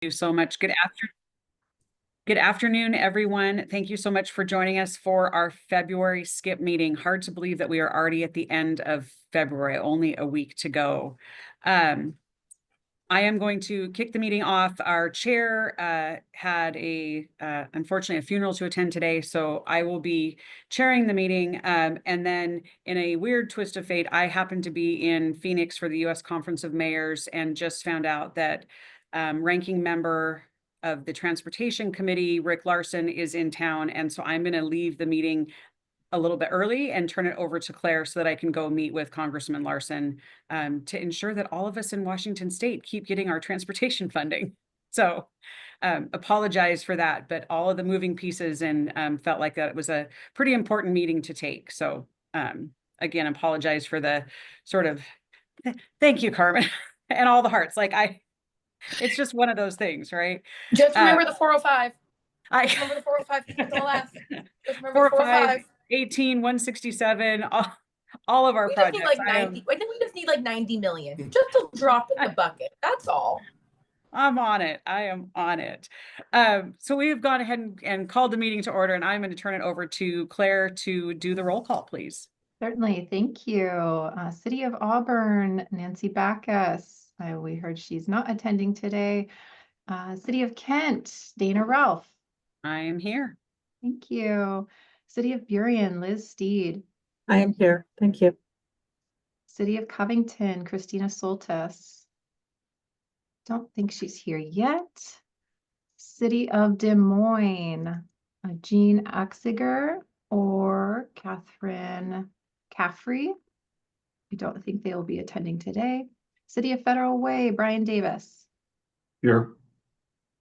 You so much. Good afternoon, everyone. Thank you so much for joining us for our February skip meeting. Hard to believe that we are already at the end of February, only a week to go. I am going to kick the meeting off. Our chair had unfortunately a funeral to attend today, so I will be chairing the meeting. And then in a weird twist of fate, I happen to be in Phoenix for the U.S. Conference of Mayors and just found out that ranking member of the Transportation Committee, Rick Larson, is in town. And so I'm going to leave the meeting a little bit early and turn it over to Claire so that I can go meet with Congressman Larson to ensure that all of us in Washington State keep getting our transportation funding. So apologize for that, but all of the moving pieces and felt like that it was a pretty important meeting to take. So again, apologize for the sort of, thank you, Carmen, and all the hearts. It's just one of those things, right? Just remember the 405. Remember the 405. That's all last. Just remember 405. 18, 167, all of our projects. Just need like 90. I think we just need like 90 million just to drop in the bucket. That's all. I'm on it. I am on it. So we have gone ahead and called the meeting to order, and I'm going to turn it over to Claire to do the roll call, please. Certainly. Thank you. City of Auburn, Nancy Backus. We heard she's not attending today. City of Kent, Dana Ralph. I am here. Thank you. City of Burien, Liz Steed. I am here. Thank you. City of Covington, Christina Soltis. Don't think she's here yet. City of Des Moines, Jean Axiger or Catherine Caffrey. I don't think they will be attending today. City of Federal Way, Brian Davis. Here.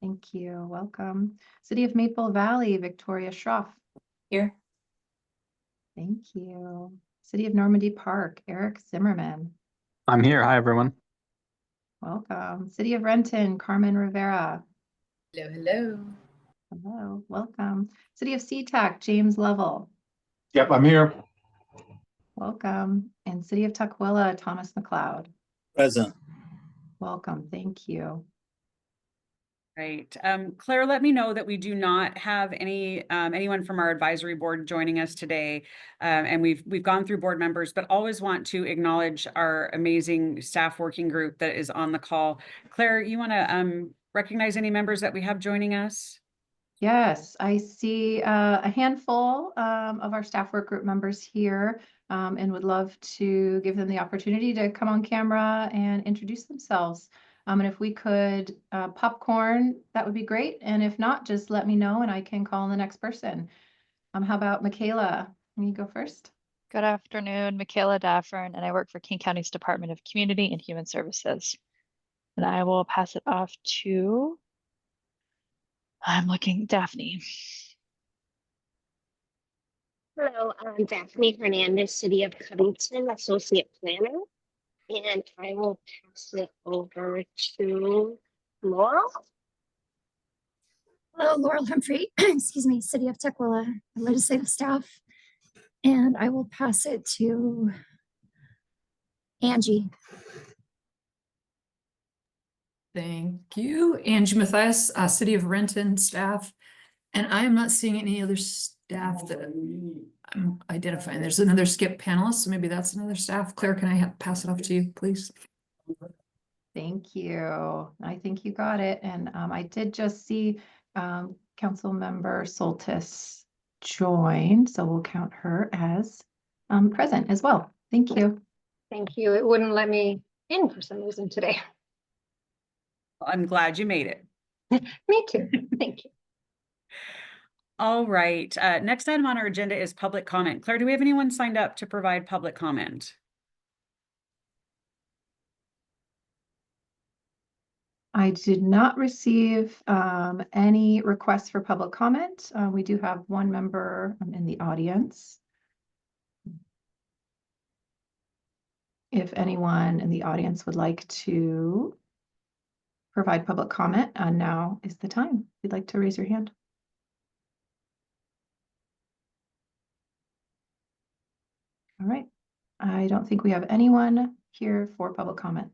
Thank you. Welcome. City of Maple Valley, Victoria Schroff. Here. Thank you. City of Normandy Park, Eric Zimmerman. I'm here. Hi, everyone. Welcome. City of Renton, Carmen Rivera. Hello, hello. Hello, welcome. City of SeaTac, James Lovell. Yep, I'm here. Welcome. And City of Tukwila, Thomas McLeod. Present. Welcome. Thank you. Right. Claire, let me know that we do not have anyone from our advisory board joining us today. And we've gone through board members, but always want to acknowledge our amazing staff working group that is on the call. Claire, you want to recognize any members that we have joining us? Yes, I see a handful of our staff work group members here and would love to give them the opportunity to come on camera and introduce themselves. And if we could popcorn, that would be great. And if not, just let me know and I can call on the next person. How about Michaela? Can you go first? Good afternoon, Michaela Daffern, and I work for King County's Department of Community and Human Services. And I will pass it off to, Daphne. Hello, I'm Daphne Hernandez, City of Covington, Associate Planner, and I will pass it over to Laurel. Hello, Laurel Humphrey, excuse me, City of Tukwila, Legislative Staff, and I will pass it to Angie. Thank you. Angie Mathias, City of Renton staff. And I am not seeing any other staff that I'm identifying. There's another skip panelist, so maybe that's another staff. Claire, can I pass it off to you, please? Thank you. I think you got it. And I did just see Council Member Soltis join, so we'll count her as present as well. Thank you. Thank you. It wouldn't let me in for some reason today. I'm glad you made it. Me too. Thank you. All right. Next item on our agenda is public comment. Claire, do we have anyone signed up to provide public comment? I did not receive any requests for public comment. We do have one member in the audience. If anyone in the audience would like to provide public comment, now is the time. If you'd like to raise your hand. All right. I don't think we have anyone here for public comment.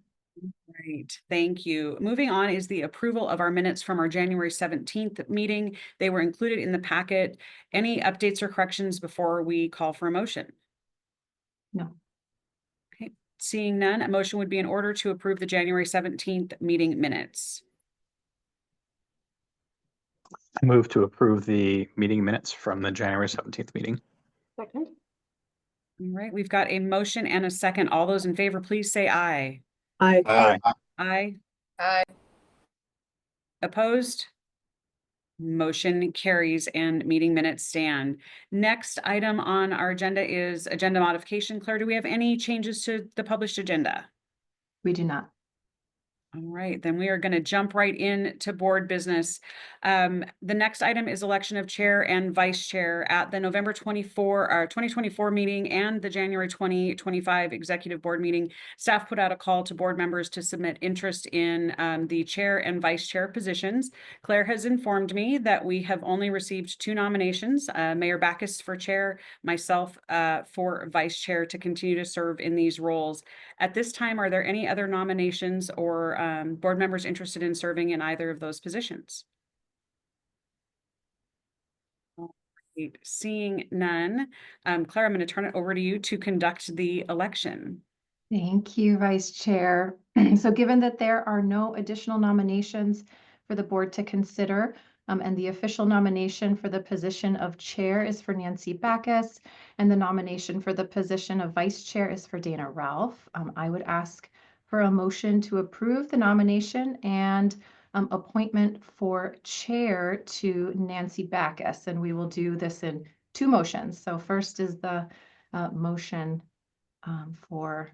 Right, thank you. Moving on is the approval of our minutes from our January 17th meeting. They were included in the packet. Any updates or corrections before we call for a motion? No. Okay, seeing none, a motion would be in order to approve the January 17th meeting minutes. I move to approve the meeting minutes from the January 17th meeting. Second. All right, we've got a motion and a second. All those in favor, please say aye. Aye. Aye. Aye. Opposed? Motion carries and meeting minutes stand. Next item on our agenda is agenda modification. Claire, do we have any changes to the published agenda? We do not. All right, then we are going to jump right into board business. The next item is election of chair and vice chair. At the November 2024 meeting and the January 2025 executive board meeting, staff put out a call to board members to submit interest in the chair and vice chair positions. Claire has informed me that we have only received 2 nominations, Mayor Backus for chair, myself for vice chair, to continue to serve in these roles. At this time, are there any other nominations or board members interested in serving in either of those positions? Right, seeing none, Claire, I'm going to turn it over to you to conduct the election. Thank you, Vice Chair. So given that there are no additional nominations for the board to consider, and the official nomination for the position of chair is for Nancy Backus, and the nomination for the position of vice chair is for Dana Ralph, I would ask for a motion to approve the nomination and appointment for chair to Nancy Backus. And we will do this in 2 motions. So first is the motion for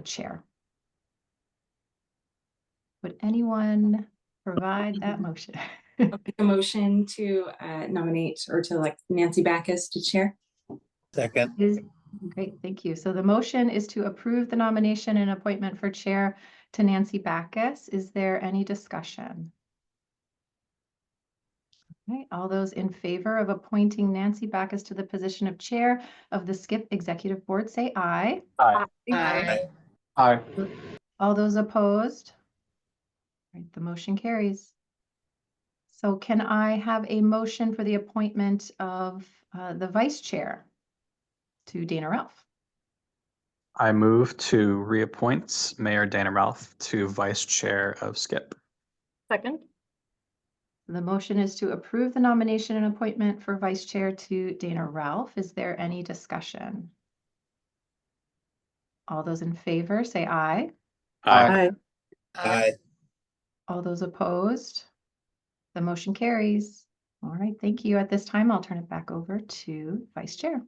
chair. Would anyone provide that motion? I'll make a motion to nominate or to elect Nancy Backus to chair. Second. Great, thank you. So the motion is to approve the nomination and appointment for chair to Nancy Backus. Is there any discussion? Okay, all those in favor of appointing Nancy Backus to the position of chair of the SKIP Executive Board, say aye. Aye. Aye. Aye. All those opposed? Right, the motion carries. So can I have a motion for the appointment of the vice chair to Dana Ralph? I move to reappoint Mayor Dana Ralph to vice chair of SKIP. Second. The motion is to approve the nomination and appointment for vice chair to Dana Ralph. Is there any discussion? All those in favor say aye. Aye. Aye. All those opposed? The motion carries. All right, thank you. At this time, I'll turn it back over to vice chair.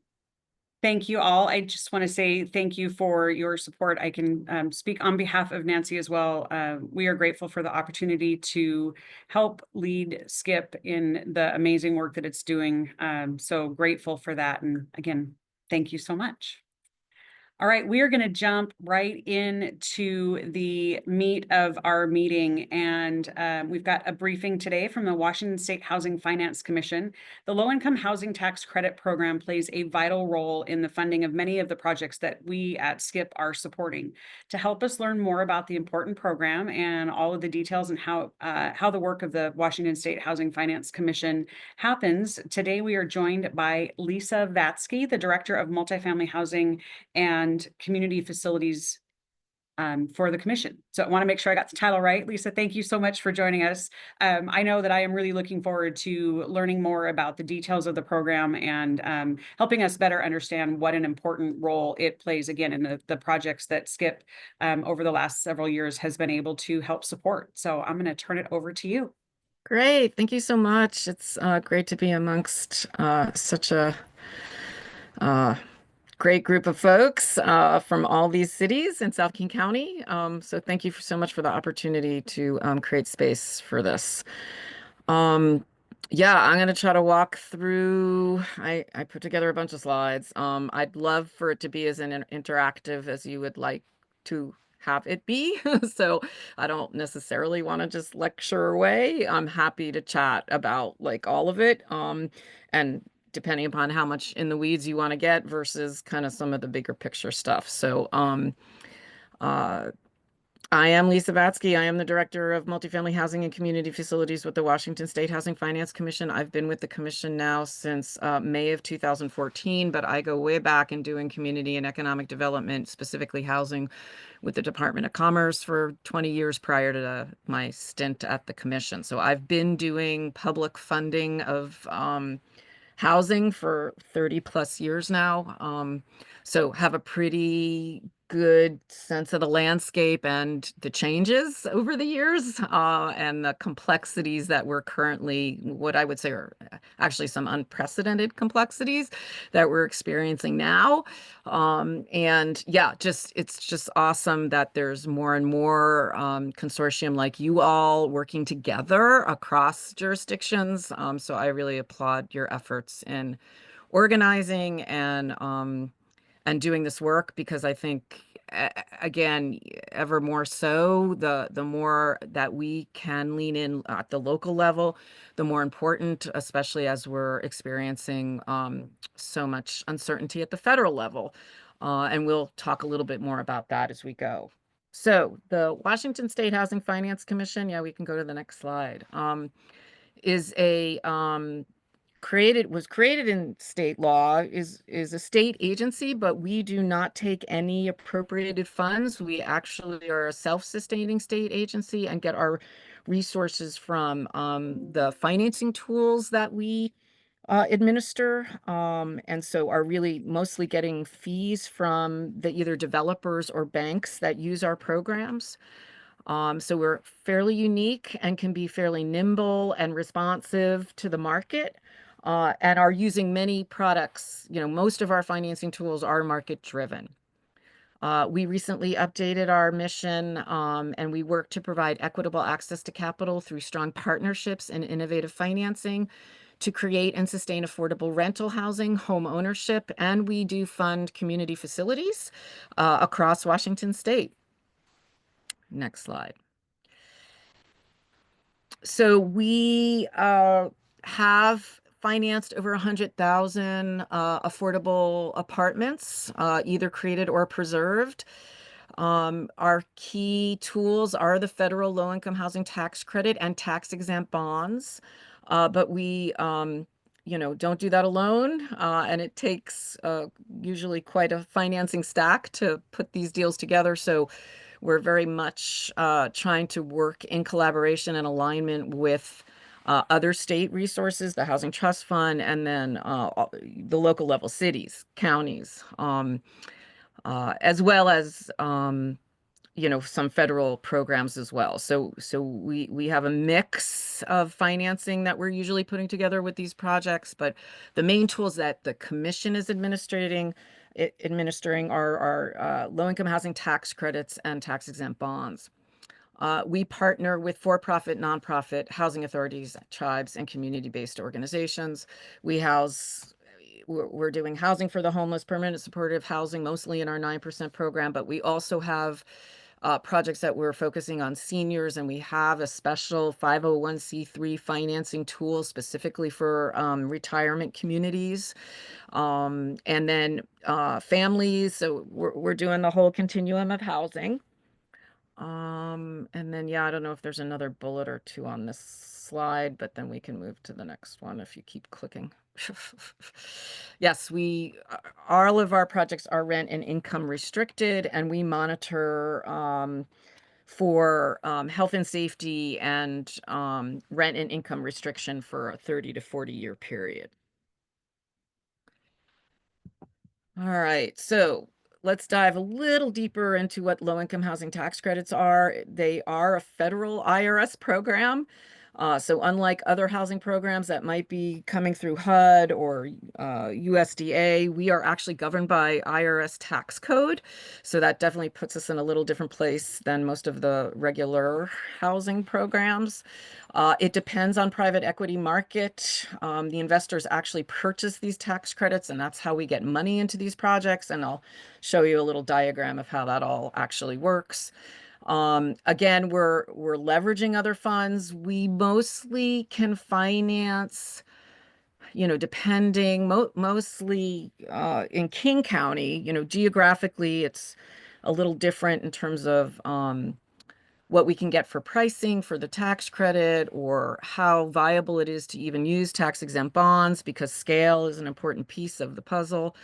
Thank you all. I just want to say thank you for your support. I can speak on behalf of Nancy as well. We are grateful for the opportunity to help lead SKIP in the amazing work that it's doing. So grateful for that. And again, thank you so much. All right, we are going to jump right into the meat of our meeting, and we've got a briefing today from the Washington State Housing Finance Commission. The Low-Income Housing Tax Credit Program plays a vital role in the funding of many of the projects that we at SKIP are supporting. To help us learn more about the important program and all of the details and how the work of the Washington State Housing Finance Commission happens, today we are joined by Lisa Vatsky, the Director of Multifamily Housing and Community Facilities for the commission. So I want to make sure I got the title right. Lisa, thank you so much for joining us. I know that I am really looking forward to learning more about the details of the program and helping us better understand what an important role it plays, again, in the projects that SKIP over the last several years has been able to help support. So I'm going to turn it over to you. Great. Thank you so much. It's great to be amongst such a great group of folks from all these cities in South King County. So thank you so much for the opportunity to create space for this. Yeah, I'm going to try to walk through, I put together a bunch of slides. I'd love for it to be as interactive as you would like to have it be. So I don't necessarily want to just lecture away. I'm happy to chat about like all of it. And depending upon how much in the weeds you want to get versus kind of some of the bigger picture stuff. So I am Lisa Vatsky. I am the Director of Multifamily Housing and Community Facilities with the Washington State Housing Finance Commission. I've been with the commission now since May of 2014, but I go way back in doing community and economic development, specifically housing, with the Department of Commerce for 20 years prior to my stint at the commission. So I've been doing public funding of housing for 30 plus years now. So have a pretty good sense of the landscape and the changes over the years, and the complexities that we're currently, what I would say are actually some unprecedented complexities that we're experiencing now. And yeah, it's just awesome that there's more and more consortium like you all working together across jurisdictions. So I really applaud your efforts in organizing and doing this work, because I think, again, ever more so, the more that we can lean in at the local level, the more important, especially as we're experiencing so much uncertainty at the federal level. And we'll talk a little bit more about that as we go. So the Washington State Housing Finance Commission, yeah, we can go to the next slide, is a was created in state law, is a state agency, but we do not take any appropriated funds. We actually are a self-sustaining state agency and get our resources from the financing tools that we administer, and so are really mostly getting fees from the either developers or banks that use our programs. So we're fairly unique and can be fairly nimble and responsive to the market, and are using many products. Most of our financing tools are market driven. We recently updated our mission, and we work to provide equitable access to capital through strong partnerships and innovative financing to create and sustain affordable rental housing, home ownership, and we do fund community facilities across Washington State. Next slide. So we have financed over 100,000 affordable apartments, either created or preserved. Our key tools are the federal low-income housing tax credit and tax-exempt bonds, but we don't do that alone, and it takes usually quite a financing stack to put these deals together. So we're very much trying to work in collaboration and alignment with other state resources, the Housing Trust Fund, and then the local level cities, counties, as well as some federal programs as well. So we have a mix of financing that we're usually putting together with these projects, but the main tools that the commission is administering are low-income housing tax credits and tax-exempt bonds. We partner with for-profit, nonprofit housing authorities, tribes, and community-based organizations. We're doing housing for the homeless, permanent supportive housing, mostly in our 9% program, but we also have projects that we're focusing on seniors, and we have a special 501c3 financing tool specifically for retirement communities, and then families. So we're doing the whole continuum of housing. And then, yeah, I don't know if there's another bullet or two on this slide, but then we can move to the next one if you keep clicking. Yes, all of our projects are rent and income restricted, and we monitor for health and safety and rent and income restriction for a 30 to 40 year period. All right, so let's dive a little deeper into what low-income housing tax credits are. They are a federal IRS program. So unlike other housing programs that might be coming through HUD or USDA, we are actually governed by IRS tax code. So that definitely puts us in a little different place than most of the regular housing programs. It depends on private equity market. The investors actually purchase these tax credits, and that's how we get money into these projects. And I'll show you a little diagram of how that all actually works. Again, we're leveraging other funds. We mostly can finance, depending mostly in King County, geographically, it's a little different in terms of what we can get for pricing for the tax credit, or how viable it is to even use tax-exempt bonds, because scale is an important piece of the puzzle.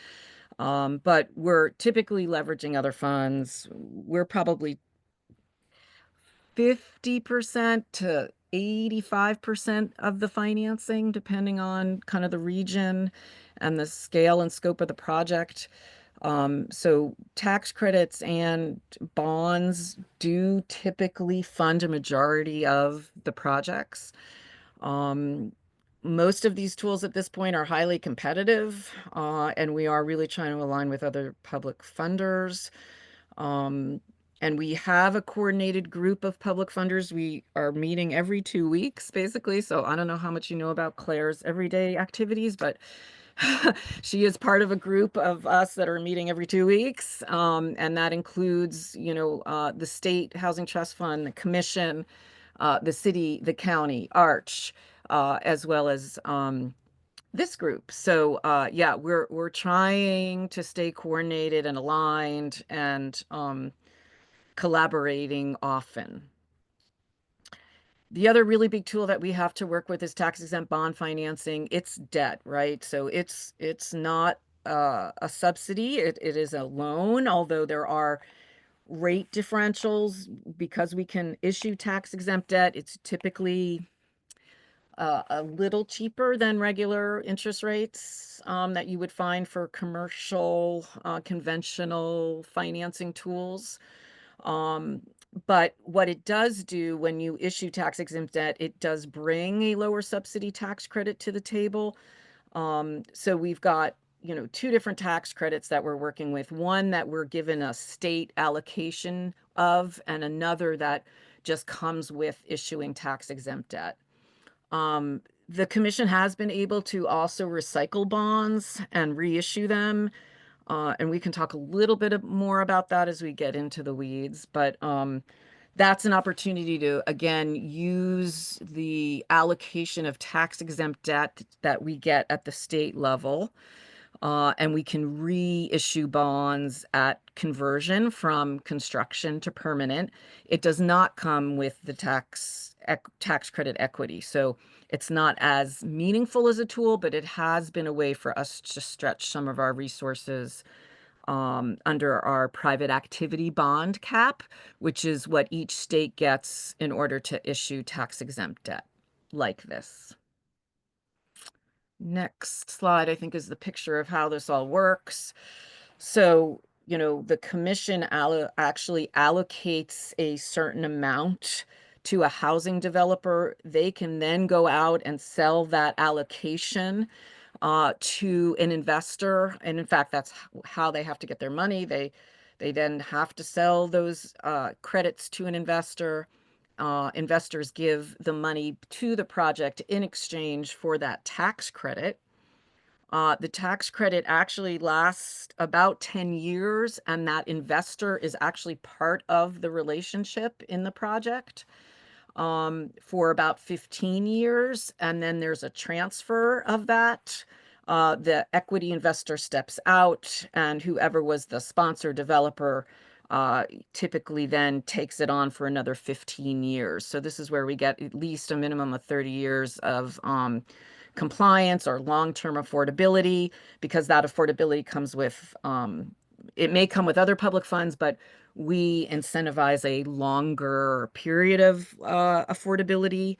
But we're typically leveraging other funds. We're probably 50% to 85% of the financing, depending on kind of the region and the scale and scope of the project. So tax credits and bonds do typically fund a majority of the projects. Most of these tools at this point are highly competitive, and we are really trying to align with other public funders. And we have a coordinated group of public funders. We are meeting every 2 weeks, basically. So I don't know how much you know about Claire's everyday activities, but she is part of a group of us that are meeting every 2 weeks. And that includes, the State Housing Trust Fund, the Commission, the city, the county, Arch, as well as this group. So yeah, we're trying to stay coordinated and aligned and collaborating often. The other really big tool that we have to work with is tax-exempt bond financing. It's debt, right? So it's not a subsidy. It is a loan, although there are rate differentials because we can issue tax-exempt debt. It's typically a little cheaper than regular interest rates that you would find for commercial, conventional financing tools. But what it does do when you issue tax-exempt debt, it does bring a lower subsidy tax credit to the table. So we've got, 2 different tax credits that we're working with. One that we're given a state allocation of, and another that just comes with issuing tax-exempt debt. The commission has been able to also recycle bonds and reissue them. And we can talk a little bit more about that as we get into the weeds, but that's an opportunity to, again, use the allocation of tax-exempt debt that we get at the state level, and we can reissue bonds at conversion from construction to permanent. It does not come with the tax credit equity, so it's not as meaningful as a tool, but it has been a way for us to stretch some of our resources under our private activity bond cap, which is what each state gets in order to issue tax-exempt debt like this. Next slide, I think, is the picture of how this all works. So, the commission actually allocates a certain amount to a housing developer. They can then go out and sell that allocation to an investor. And in fact, that's how they have to get their money. They then have to sell those credits to an investor. Investors give the money to the project in exchange for that tax credit. The tax credit actually lasts about 10 years, and that investor is actually part of the relationship in the project for about 15 years. And then there's a transfer of that. The equity investor steps out, and whoever was the sponsor developer typically then takes it on for another 15 years. So this is where we get at least a minimum of 30 years of compliance or long-term affordability, because that affordability comes with, it may come with other public funds, but we incentivize a longer period of affordability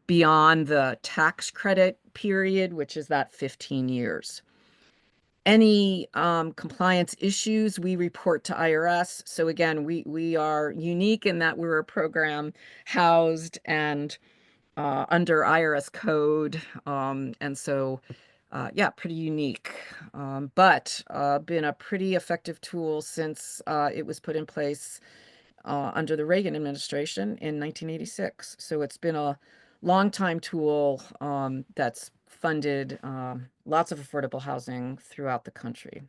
beyond the tax credit period, which is that 15 years. Any compliance issues, we report to IRS. So again, we are unique in that we're a program housed and under IRS code. And so, yeah, pretty unique, but been a pretty effective tool since it was put in place under the Reagan administration in 1986. So it's been a long time tool that's funded lots of affordable housing throughout the country.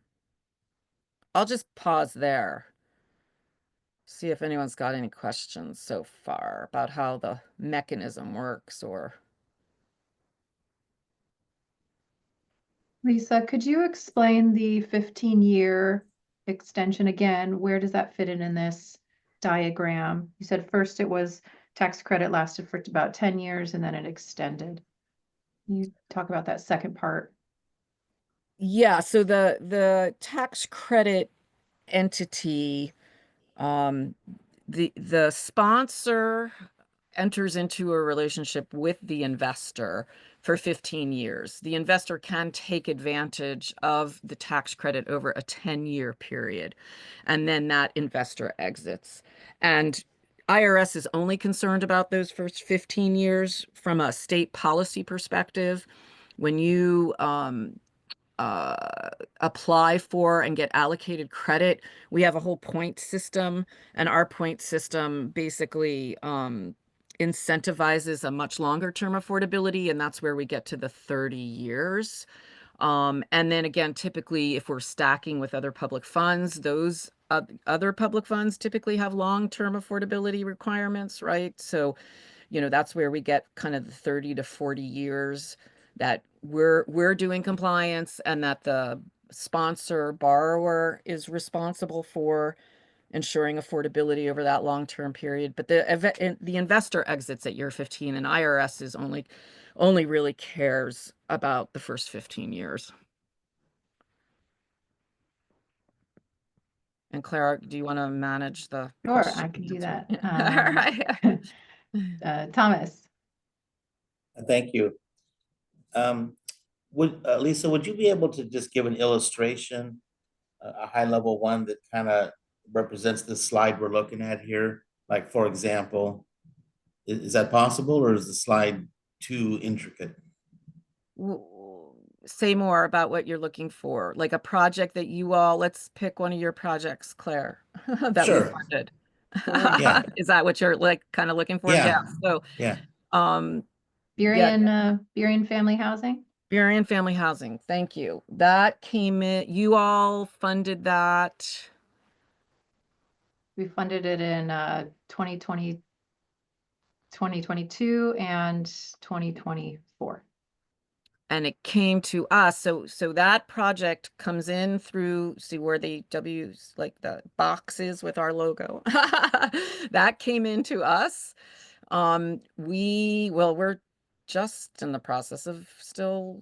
I'll just pause there. See if anyone's got any questions so far about how the mechanism works or. Lisa, could you explain the 15-year extension again? Where does that fit in this? diagram. You said first it was tax credit lasted for about 10 years and then it extended. Can you talk about that second part? Yeah, so the tax credit entity, the sponsor enters into a relationship with the investor for 15 years. The investor can take advantage of the tax credit over a 10-year period, and then that investor exits. And IRS is only concerned about those first 15 years from a state policy perspective. When you apply for and get allocated credit, we have a whole point system, and our point system basically incentivizes a much longer term affordability, and that's where we get to the 30 years. And then again, typically, if we're stacking with other public funds, those other public funds typically have long-term affordability requirements, right? So, that's where we get kind of the 30 to 40 years that we're doing compliance, and that the sponsor borrower is responsible for ensuring affordability over that long-term period. But the investor exits at year 15, and IRS is only really cares about the first 15 years. And Clara, do you want to manage the Sure, question I can do answer? that. All right. Thomas. Thank you. Lisa, would you be able to just give an illustration, a high level one that kind of represents the slide we're looking at here? Like, for example, is that possible, or is the slide too intricate? Say more about what you're looking for, like a project that let's pick one of your projects, Claire, that we Sure. funded. Yeah. Is that what you're kind of looking for? Yeah. So, yeah. Burien Family Housing? Burien Family Housing. Thank you. That came in, you all funded that. We funded it in 2020, 2022 and 2024. And it came to us. So that project comes in through, see where the W's, like the boxes with our logo. That came into us. We're just in the process of still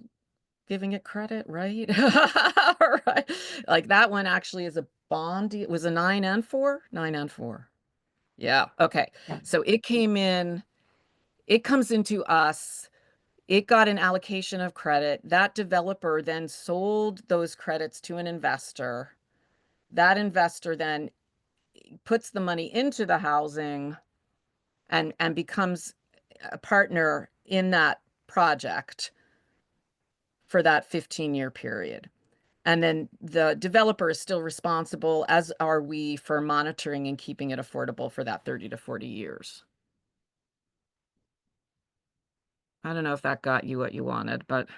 giving it credit, right? Right. Like that one actually is a bond. It was a 9 and 4. Yeah. Okay. Yeah. So it came in, it comes into us. It got an allocation of credit. That developer then sold those credits to an investor. That investor then puts the money into the housing and becomes a partner in that project for that 15-year period. And then the developer is still responsible, as are we, for monitoring and keeping it affordable for that 30 to 40 years. I don't know if that got you what you wanted, but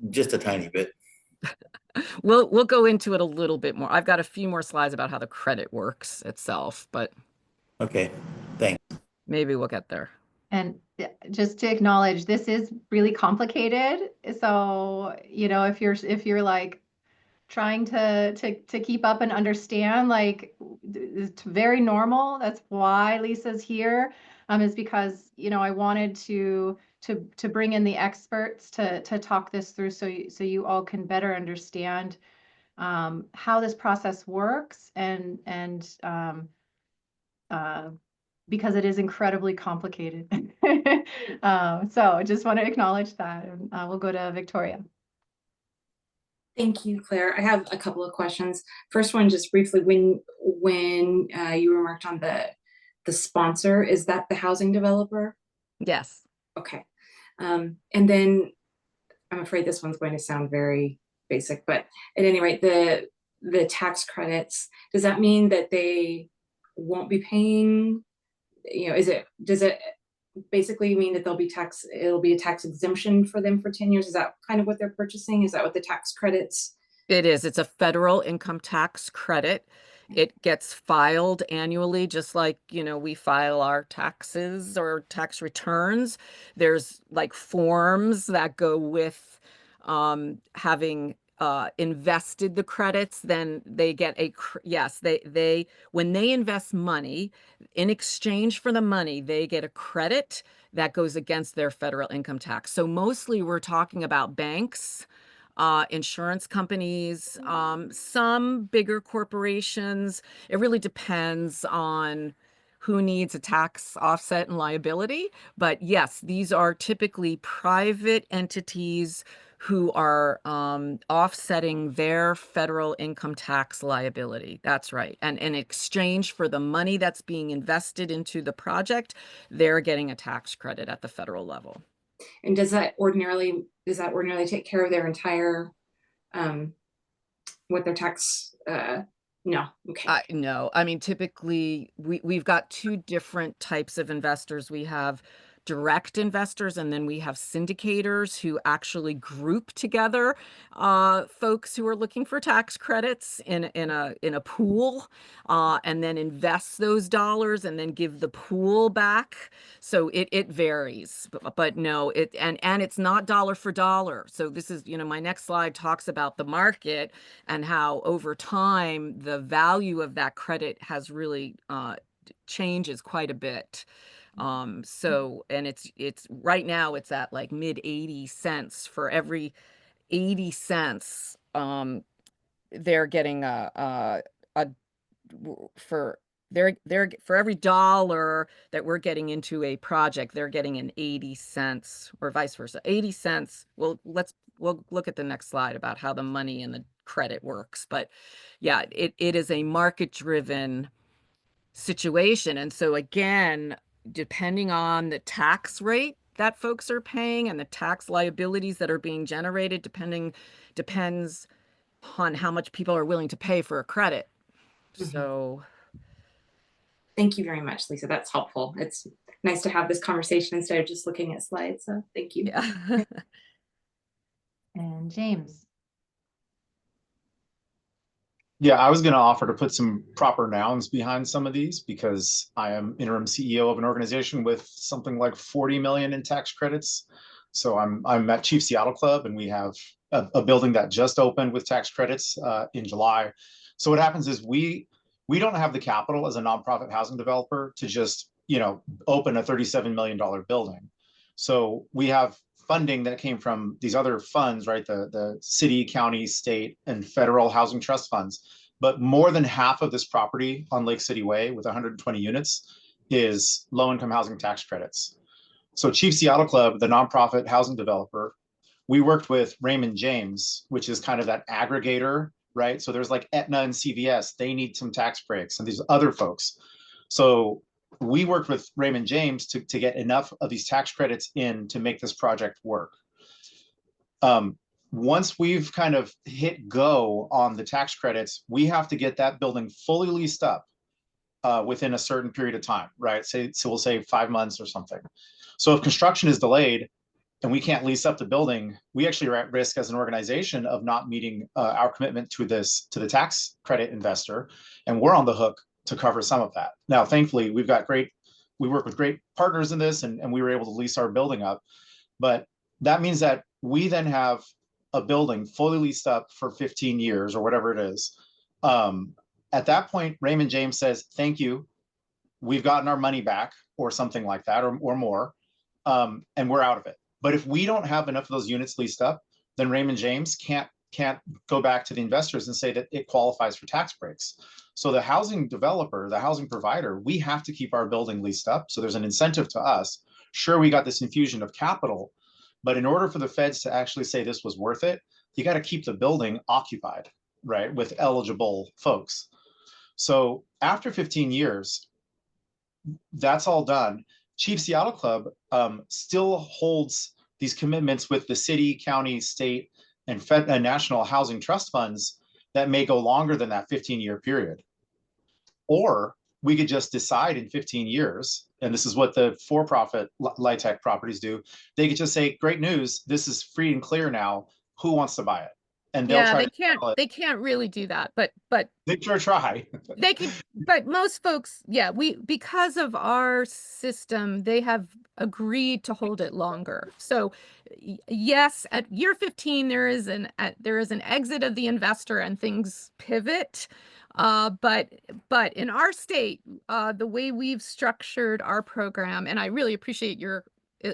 Just a tiny bit. we'll go into it a little bit more. I've got a few more slides about how the credit works itself, but Okay, thanks. maybe we'll get there. And just to acknowledge, this is really complicated. So, if you're like trying to keep up and understand, like, it's very normal. That's why Lisa's here, is because, I wanted to bring in the experts to talk this through so you all can better understand how this process works and because it is incredibly complicated. So I just want to acknowledge that, and we'll go to Victoria. Thank you, Claire. I have a couple of questions. First one, just briefly, when you remarked on the sponsor, is that the housing developer? Yes. Okay. And then I'm afraid this one's going to sound very basic, but at any rate, the tax credits, does that mean that they won't be paying? Does it basically mean that it'll be a tax exemption for them for 10 years? Is that kind of what they're purchasing? Is that what the tax credits? It is. It's a federal income tax credit. It gets filed annually, just like, we file our taxes or tax returns. There's like forms that go with having invested the credits, then they get yes, they when they invest money, in exchange for the money, they get a credit that goes against their federal income tax. So mostly we're talking about banks, insurance companies, some bigger corporations. It really depends on who needs a tax offset and liability. But yes, these are typically private entities who are offsetting their federal income tax liability. That's right. And in exchange for the money that's being invested into the project, they're getting a tax credit at the federal level. And does that ordinarily take care of their entire what their tax no. Okay. No, I mean, typically we've got two different types of investors. We have direct investors, and then we have syndicators who actually group together folks who are looking for tax credits in a pool, and then invest those dollars and then give the pool back. So it varies, but no, and it's not dollar for dollar. So this is, my next slide talks about the market and how over time the value of that credit has really changes quite a bit. So, and it's right now it's at like mid 80 cents for every 80 cents. They're getting for every dollar that we're getting into a project, they're getting an 80 cents or vice versa, 80 cents. Well, we'll look at the next slide about how the money and the credit works. But yeah, it is a market driven situation. And so again, depending on the tax rate that folks are paying and the tax liabilities that are being generated, depends on how much people are willing to pay for a credit. So thank you very much, Lisa. That's helpful. It's nice to have this conversation instead of just looking at slides. So thank you. Yeah. And James. Yeah, I was going to offer to put some proper nouns behind some of these because I am interim CEO of an organization with something like 40 million in tax credits. So I'm at Chief Seattle Club, and we have a building that just opened with tax credits in July. So what happens is we don't have the capital as a nonprofit housing developer to just open a $37 million building. So we have funding that came from these other funds, right? The city, county, state, and federal housing trust funds. But more than half of this property on Lake City Way with 120 units is low-income housing tax credits. So Chief Seattle Club, the nonprofit housing developer, we worked with Raymond James, which is kind of that aggregator, right? So there's like Aetna and CVS, they need some tax breaks, and these other folks. So we worked with Raymond James to get enough of these tax credits in to make this project work. Once we've kind of hit go on the tax credits, we have to get that building fully leased up within a certain period of time, right? So we'll say 5 months or something. So if construction is delayed and we can't lease up the building, we actually are at risk as an organization of not meeting our commitment to the tax credit investor, and we're on the hook to cover some of that. Now, thankfully, we work with great partners in this, and we were able to lease our building up. But that means that we then have a building fully leased up for 15 years or whatever it is. At that point, Raymond James says, thank you, we've gotten our money back or something like that or more, and we're out of it. But if we don't have enough of those units leased up, then Raymond James can't go back to the investors and say that it qualifies for tax breaks. So the housing developer, the housing provider, we have to keep our building leased up. So there's an incentive to us. Sure, we got this infusion of capital, but in order for the feds to actually say this was worth it, you got to keep the building occupied, right, with eligible folks. So after 15 years, that's all done. Chief Seattle Club still holds these commitments with the city, county, state, and national housing trust funds that may go longer than that 15-year period. Or we could just decide in 15 years, and this is what the for-profit LIHTC properties do, they could just say, great news, this is free and clear now, who wants to buy it? and they'll Yeah, try they to can't, sell it. they can't really do that, but They sure try. they can, but most folks, yeah, because of our system, they have agreed to hold it longer. So yes, at year 15, there is an exit of the investor and things pivot. But in our state, the way we've structured our program, and I really appreciate your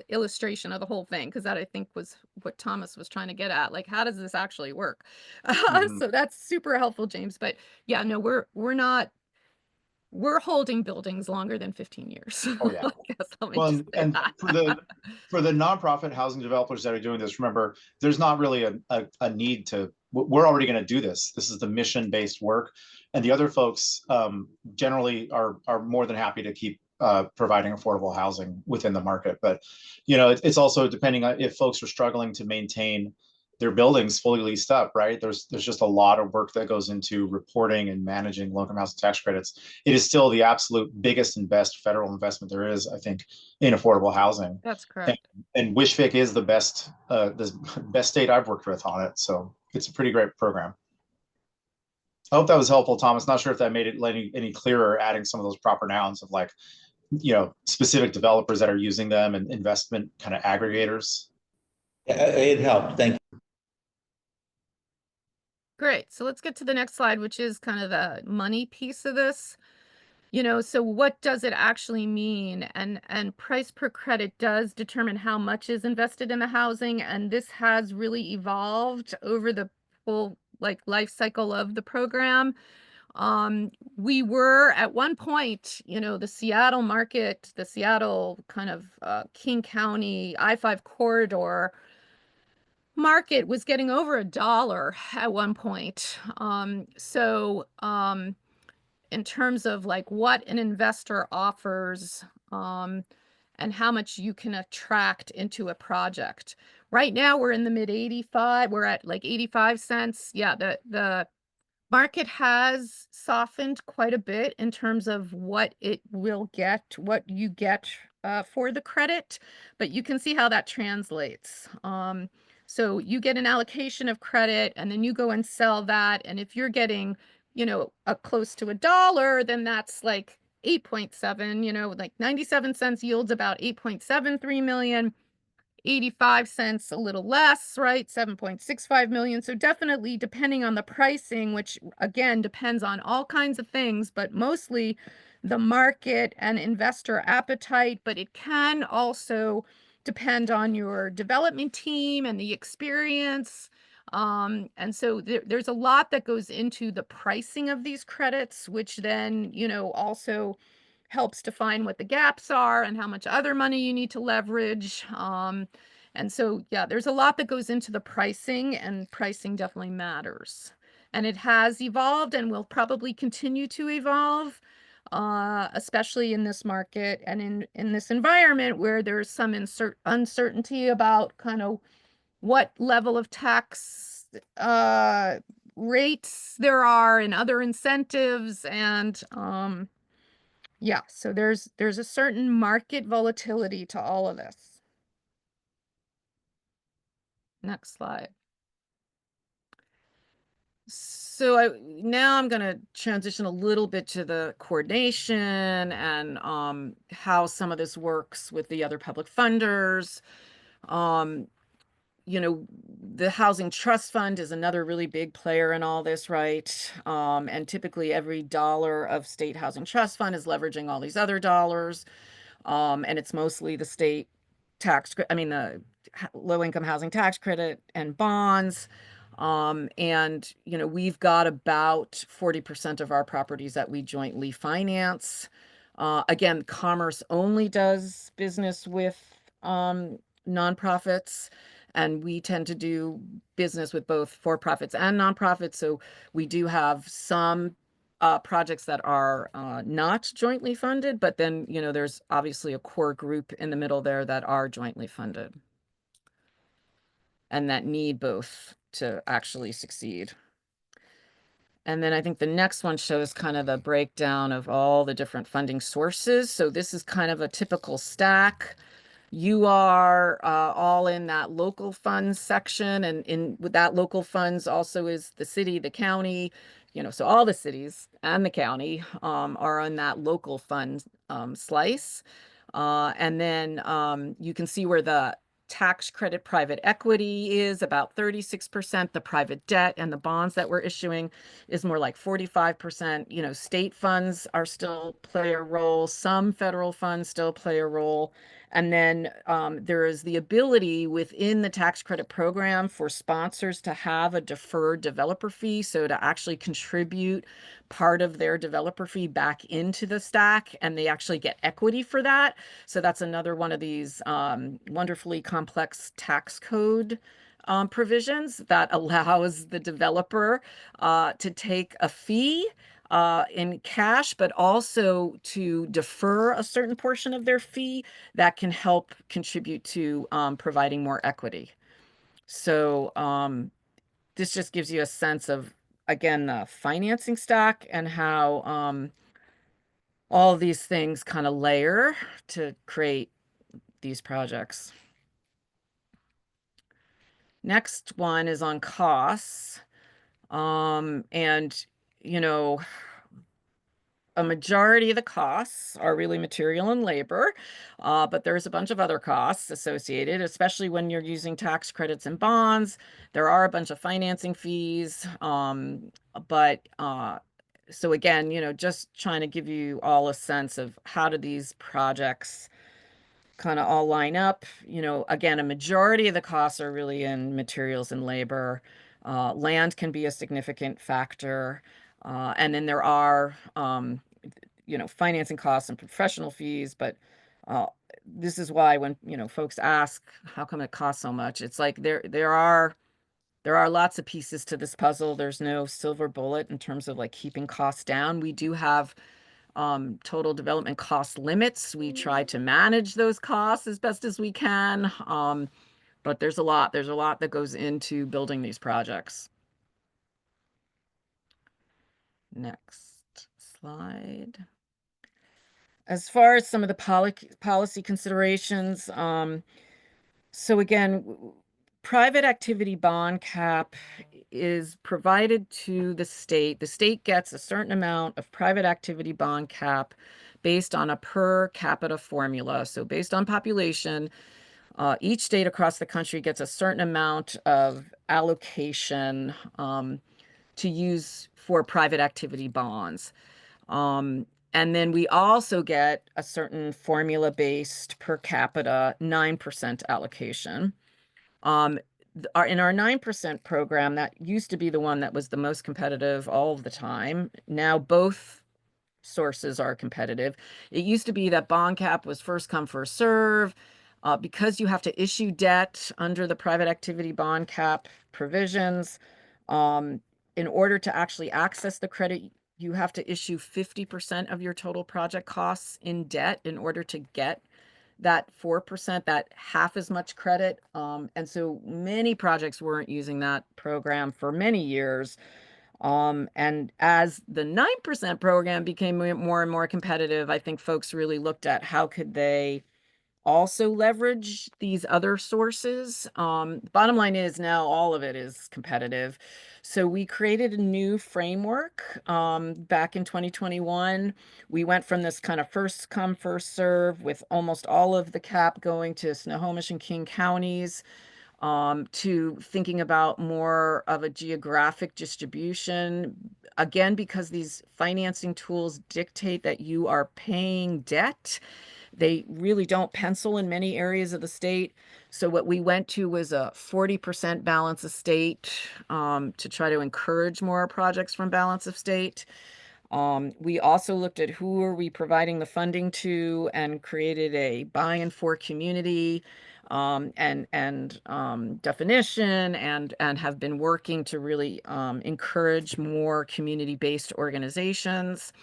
illustration of the whole thing, because that I think was what Thomas was trying to get at. Like, how does this actually work? So that's super helpful, James. But yeah, no, we're holding buildings longer than 15 years. Oh yeah. I guess let me Well, just say and that. for the nonprofit housing developers that are doing this, remember, there's not really a need to. We're already going to do this. This is the mission-based work, and the other folks generally are more than happy to keep providing affordable housing within the market. But you know, it's also depending on if folks are struggling to maintain their buildings fully leased up, right? There's just a lot of work that goes into reporting and managing low-income housing tax credits. It is still the absolute biggest and best federal investment there is, I think, in affordable housing. That's correct. And WSHFC is the best state I've worked with on it. So it's a pretty great program. I hope that was helpful, Thomas. Not sure if that made it any clearer, adding some of those proper nouns of, like, you know, specific developers that are using them and investment kind of aggregators. It helped. Thank you. Great. So let's get to the next slide, which is kind of the money piece of this. You know, so what does it actually mean? And price per credit does determine how much is invested in the housing. And this has really evolved over the whole life cycle of the program. We were at one point, you know, the Seattle market, the Seattle kind of King County I-5 corridor market was getting over $1 at one point. In terms of like what an investor offers, and how much you can attract into a project. Right now we're in the mid 85, we're at like 85 cents. Yeah, the market has softened quite a bit in terms of what it will get, what you get for the credit, but you can see how that translates. So you get an allocation of credit and then you go and sell that. And if you're getting, you know, close to $1, then that's like 8.7, you know, like 97 cents yields about 8.73 million. 85 cents, a little less, right? 7.65 million. So definitely depending on the pricing, which again depends on all kinds of things, but mostly the market and investor appetite, but it can also depend on your development team and the experience. And so there's a lot that goes into the pricing of these credits, which then, you know, also helps define what the gaps are and how much other money you need to leverage. And so, yeah, there's a lot that goes into the pricing, and pricing definitely matters. And it has evolved and will probably continue to evolve, especially in this market and in this environment where there's some uncertainty about kind of what level of tax rates there are and other incentives. And yeah, so there's a certain market volatility to all of this. Next slide. So now I'm going to transition a little bit to the coordination and how some of this works with the other public funders. You know, the Housing Trust Fund is another really big player in all this, right? And typically every dollar of state housing trust fund is leveraging all these other dollars. And it's mostly the state tax, the low-income housing tax credit and bonds. And, you know, we've got about 40% of our properties that we jointly finance. Again, Commerce only does business with nonprofits, and we tend to do business with both for-profits and nonprofits. So we do have some projects that are not jointly funded, but then, you know, there's obviously a core group in the middle there that are jointly funded and that need both to actually succeed. And then I think the next one shows kind of the breakdown of all the different funding sources. So this is kind of a typical stack. You are all in that local funds section, and in with that local funds also is the city, the county, so all the cities and the county are on that local fund slice. And then you can see where the tax credit private equity is about 36%. The private debt and the bonds that we're issuing is more like 45%. State funds are still play a role. Some federal funds still play a role. And then there is the ability within the tax credit program for sponsors to have a deferred developer fee. So to actually contribute part of their developer fee back into the stack, and they actually get equity for that. So that's another one of these wonderfully complex tax code provisions that allows the developer to take a fee in cash, but also to defer a certain portion of their fee that can help contribute to providing more equity. So this just gives you a sense of, again, the financing stack and how all these things kind of layer to create these projects. Next one is on costs. And, a majority of the costs are really material and labor, but there's a bunch of other costs associated, especially when you're using tax credits and bonds. There are a bunch of financing fees, so again, just trying to give you all a sense of how do these projects kind of all line up. Again, a majority of the costs are really in materials and labor. Land can be a significant factor. And then there are, financing costs and professional fees. But this is why when, folks ask, how come it costs so much? It's like there are lots of pieces to this puzzle. There's no silver bullet in terms of like keeping costs down. We do have total development cost limits. We try to manage those costs as best as we can. But there's a lot that goes into building these projects. Next slide. As far as some of the policy considerations, so again, private activity bond cap is provided to the state. The state gets a certain amount of private activity bond cap based on a per capita formula. So based on population, each state across the country gets a certain amount of allocation to use for private activity bonds. And then we also get a certain formula-based per capita 9% allocation. In our 9% program, that used to be the one that was the most competitive all of the time. Now both sources are competitive. It used to be that bond cap was first come, first serve. Because you have to issue debt under the private activity bond cap provisions, in order to actually access the credit, you have to issue 50% of your total project costs in debt in order to get that 4%, that half as much credit. And so many projects weren't using that program for many years. And as the 9% program became more and more competitive, I think folks really looked at how could they also leverage these other sources. Bottom line is now all of it is competitive. So we created a new framework back in 2021. We went from this kind of first come, first serve with almost all of the cap going to Snohomish and King counties, to thinking about more of a geographic distribution. Again, because these financing tools dictate that you are paying debt, they really don't pencil in many areas of the state. So what we went to was a 40% balance of state to try to encourage more projects from balance of state. We also looked at who are we providing the funding to and created a buy-in for community and definition and have been working to really encourage more community-based organizations.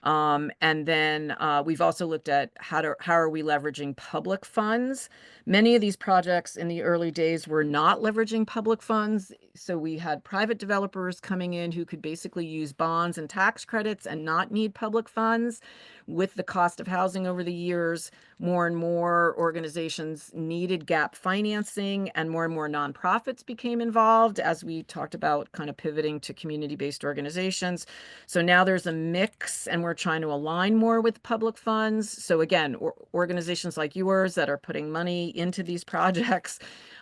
And then we've also looked at how are we leveraging public funds. Many of these projects in the early days were not leveraging public funds. So we had private developers coming in who could basically use bonds and tax credits and not need public funds. with the cost of housing over the years, more and more organizations needed gap financing, and more nonprofits became involved as we talked about kind of pivoting to community-based organizations. So now there's a mix, and we're trying to align more with public funds. So again, organizations like yours that are putting money into these projects,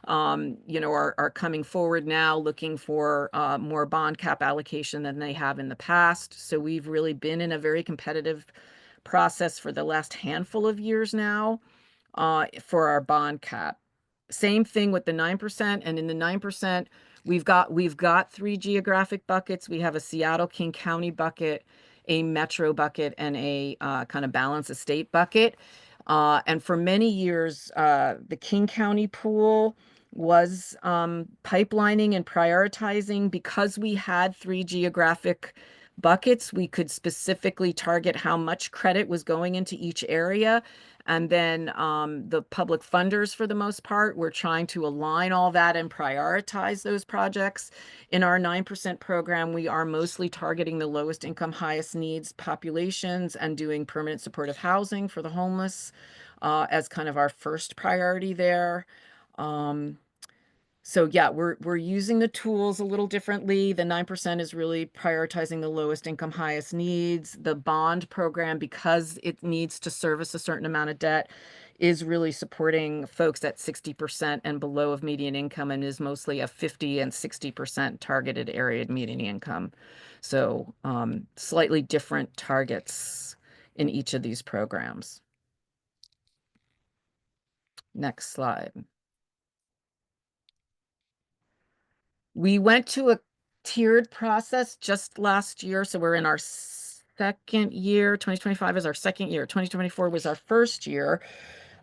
you know, are coming forward now looking for more bond cap allocation than they have in the past. So we've really been in a very competitive process for the last handful of years now for our bond cap. Same thing with the 9%, and in the 9%, we've got 3 geographic buckets. We have a Seattle King County bucket, a Metro bucket, and a kind of balance estate bucket. And for many years, the King County pool was pipelining and prioritizing. Because we had 3 geographic buckets, we could specifically target how much credit was going into each area. And then the public funders, for the most part, were trying to align all that and prioritize those projects. In our 9% program, we are mostly targeting the lowest income, highest needs populations and doing permanent supportive housing for the homeless as kind of our first priority there. So yeah, we're using the tools a little differently. The 9% is really prioritizing the lowest income, highest needs. The bond program, because it needs to service a certain amount of debt, is really supporting folks at 60% and below of median income, and is mostly a 50 and 60% targeted area of median income. So slightly different targets in each of these programs. Next slide. We went to a tiered process just last year. So we're in our second year. 2025 is our second year. 2024 was our first year.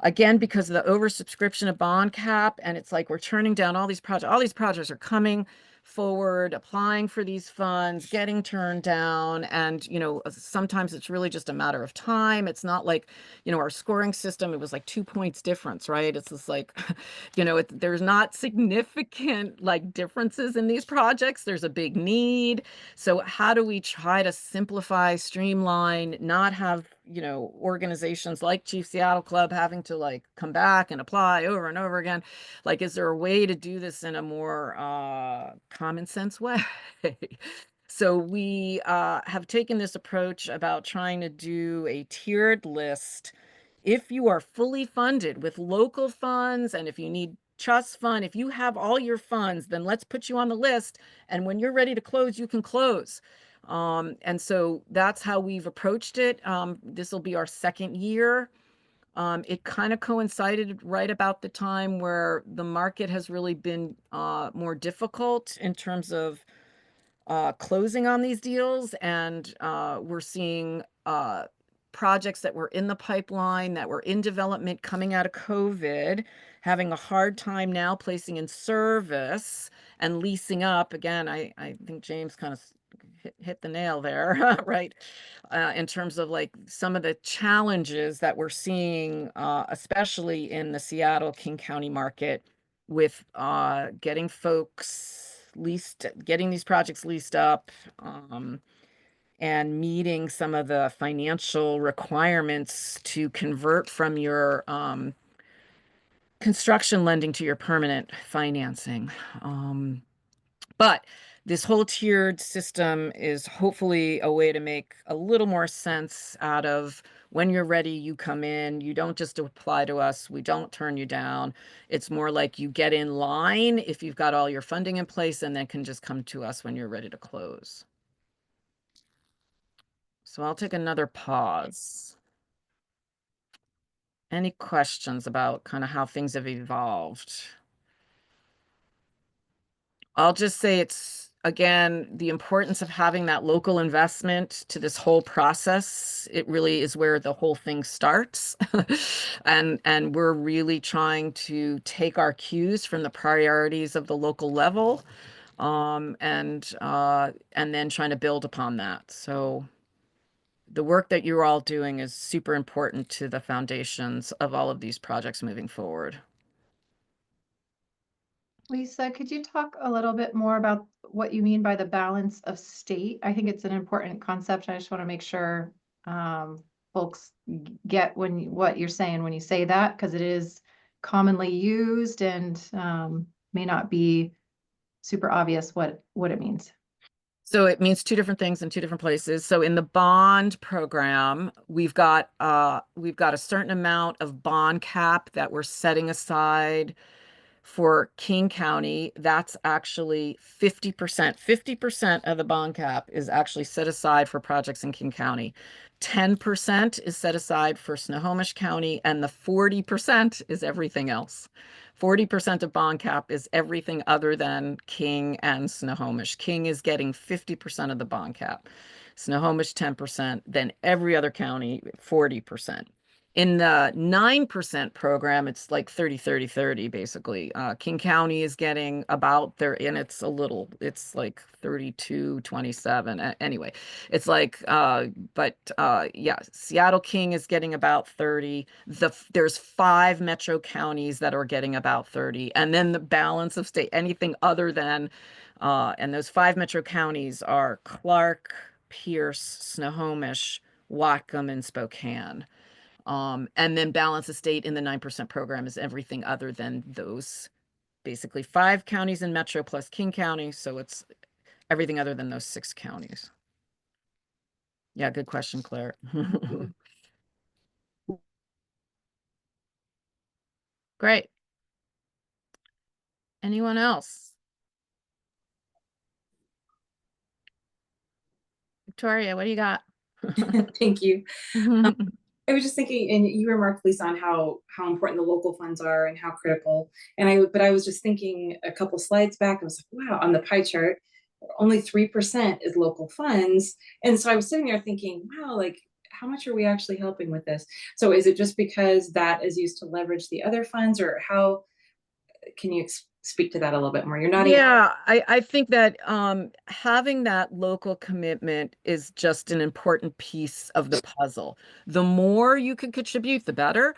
Again, because of the oversubscription of bond cap, and it's like we're turning down all these projects. All these projects are coming forward, applying for these funds, getting turned down. And, you know, sometimes it's really just a matter of time. It's not like, you know, our scoring system, it was like 2 points difference, right? It's just like, you know, there's not significant like differences in these projects. There's a big need. So how do we try to simplify, streamline, not have, you know, organizations like Chief Seattle Club having to like come back and apply over and over again? Like, is there a way to do this in a more common sense way? So we have taken this approach about trying to do a tiered list. If you are fully funded with local funds, and if you need trust fund, if you have all your funds, then let's put you on the list. And when you're ready to close, you can close. And so that's how we've approached it. This will be our second year. It kind of coincided right about the time where the market has really been more difficult in terms of closing on these deals. And we're seeing projects that were in the pipeline, that were in development coming out of COVID, having a hard time now placing in service and leasing up. Again, I think James kind of hit the nail there, right? In terms of like some of the challenges that we're seeing, especially in the Seattle King County market, with getting folks leased, getting these projects leased up, and meeting some of the financial requirements to convert from your construction lending to your permanent financing. But this whole tiered system is hopefully a way to make a little more sense out of when you're ready, you come in, you don't just apply to us, we don't turn you down. It's more like you get in line if you've got all your funding in place, and then can just come to us when you're ready to close. So I'll take another pause. Any questions about kind of how things have evolved? I'll just say it's, again, the importance of having that local investment to this whole process. It really is where the whole thing starts. And we're really trying to take our cues from the priorities of the local level, and then trying to build upon that. So the work that you're all doing is super important to the foundations of all of these projects moving forward. Lisa, could you talk a little bit more about what you mean by the balance of state? I think it's an important concept. I just want to make sure folks get what you're saying when you say that, because it is commonly used and may not be super obvious what it means. So it means two different things in two different places. So in the bond program, we've got a certain amount of bond cap that we're setting aside for King County. That's actually 50%. 50% of the bond cap is actually set aside for projects in King County. 10% is set aside for Snohomish County, and the 40% is everything else. 40% of bond cap is everything other than King and Snohomish. King is getting 50% of the bond cap. Snohomish 10%, then every other county 40%. In the 9% program, it's like 30, 30, 30, basically. King County is getting about there, and it's like 32, 27. Anyway, it's like, yeah, Seattle King is getting about 30. There's 5 metro counties that are getting about 30. And then the balance of state, anything other than, and those 5 metro counties are Clark, Pierce, Snohomish, Whatcom, and Spokane. And then balance of state in the 9% program is everything other than those basically 5 counties in Metro plus King County. So it's everything other than those 6 counties. Yeah, good question, Claire. Great. Anyone else? Victoria, what do you got? Thank you. I was just thinking, and you remarked, Lisa, on how important the local funds are and how critical. But I was just thinking a couple slides back, I was like, wow, on the pie chart, only 3% is local funds. And so I was sitting there thinking, wow, like, how much are we actually helping with this? So is it just because that is used to leverage the other funds, or how can you speak to that a little bit more? You're not. Yeah, I think that having that local commitment is just an important piece of the puzzle. The more you can contribute, the better.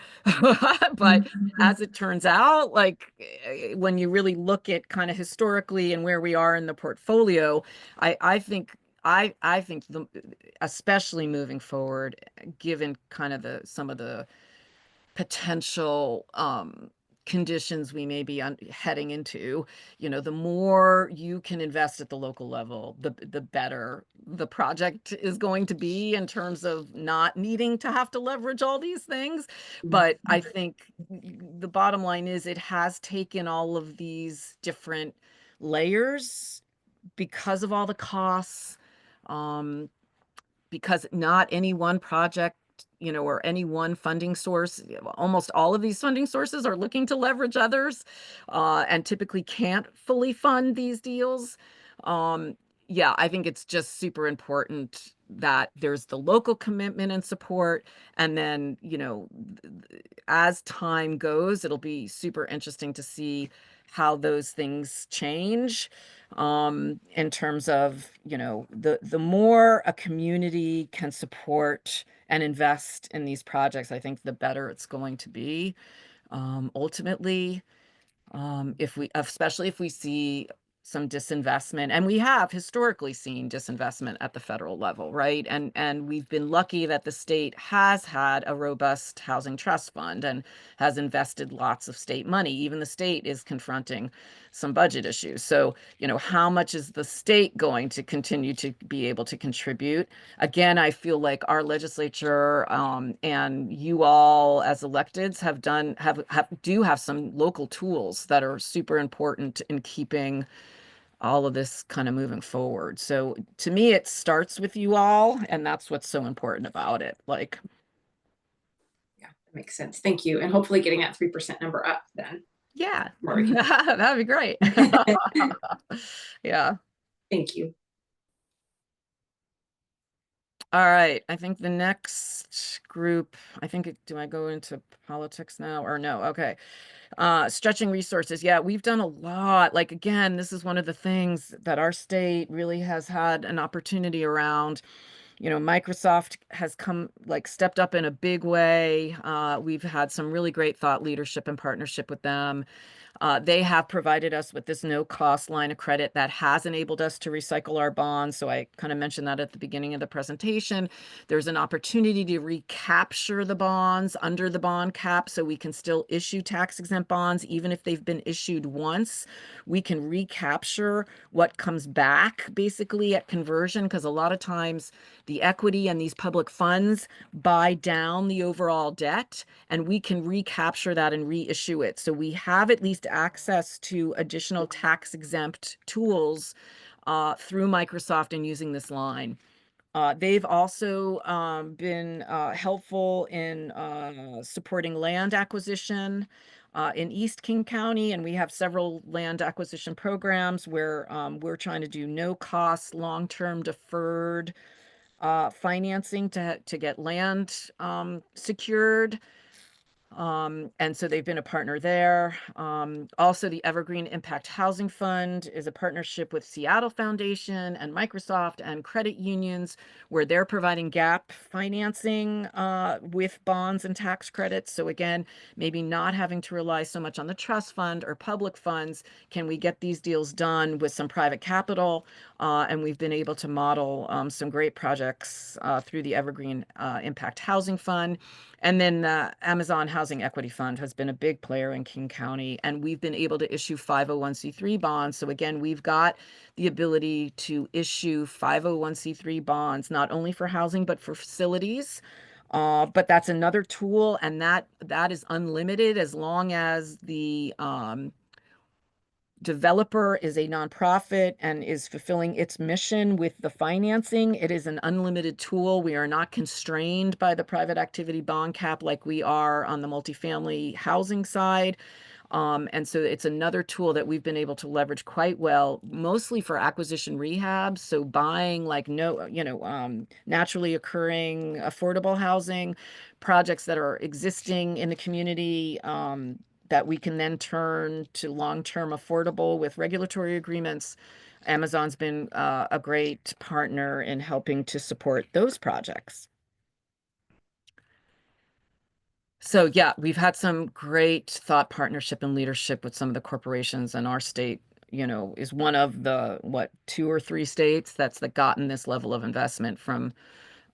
But as it turns out, like when you really look at kind of historically and where we are in the portfolio, I think especially moving forward, given kind of some of the potential conditions we may be heading into, the more you can invest at the local level, the better the project is going to be in terms of not needing to have to leverage all these things. But I think the bottom line is it has taken all of these different layers because of all the costs, because not any one project, or any one funding source, almost all of these funding sources are looking to leverage others, and typically can't fully fund these deals. Yeah, I think it's just super important that there's the local commitment and support. And then, as time goes, it'll be super interesting to see how those things change, in terms of, the more a community can support and invest in these projects, I think the better it's going to be. Ultimately, especially if we see some disinvestment, and we have historically seen disinvestment at the federal level, right? And we've been lucky that the state has had a robust housing trust fund and has invested lots of state money. Even the state is confronting some budget issues. So, how much is the state going to continue to be able to contribute? Again, I feel like our legislature, and you all as electeds do have some local tools that are super important in keeping all of this kind of moving forward. So to me, it starts with you all, and that's what's so important about it. Like, Yeah, that makes sense. Thank you. And hopefully getting that 3% number up then. yeah, that'd be great. Yeah. Thank you. All right. I think the next group, do I go into politics now or no? Okay. Stretching resources. Yeah, we've done a lot. Like, again, this is one of the things that our state really has had an opportunity around. Microsoft has stepped up in a big way. We've had some really great thought leadership and partnership with them. They have provided us with this no-cost line of credit that has enabled us to recycle our bonds. So I kind of mentioned that at the beginning of the presentation. There's an opportunity to recapture the bonds under the bond cap, so we can still issue tax-exempt bonds even if they've been issued once. We can recapture what comes back basically at conversion, because a lot of times the equity and these public funds buy down the overall debt, and we can recapture that and reissue it. So we have at least access to additional tax exempt tools through Microsoft and using this line. They've also been helpful in supporting land acquisition in East King County, and we have several land acquisition programs where we're trying to do no-cost, long-term deferred financing to get land secured. And so they've been a partner there. Also, the Evergreen Impact Housing Fund is a partnership with Seattle Foundation and Microsoft and credit unions, where they're providing gap financing with bonds and tax credits. So again, maybe not having to rely so much on the trust fund or public funds. Can we get these deals done with some private capital? And we've been able to model some great projects through the Evergreen Impact Housing Fund. And then the Amazon Housing Equity Fund has been a big player in King County, and we've been able to issue 501c3 bonds. So again, we've got the ability to issue 501c3 bonds, not only for housing, but for facilities. But that's another tool, and that is unlimited as long as the developer is a nonprofit and is fulfilling its mission with the financing. It is an unlimited tool. We are not constrained by the private activity bond cap like we are on the multifamily housing side. And so it's another tool that we've been able to leverage quite well, mostly for acquisition rehab. So buying like naturally occurring affordable housing projects that are existing in the community, that we can then turn to long-term affordable with regulatory agreements. Amazon's been a great partner in helping to support those projects. So yeah, we've had some great thought partnership and leadership with some of the corporations, and our state, is one of the, 2 or 3 states that's gotten this level of investment from,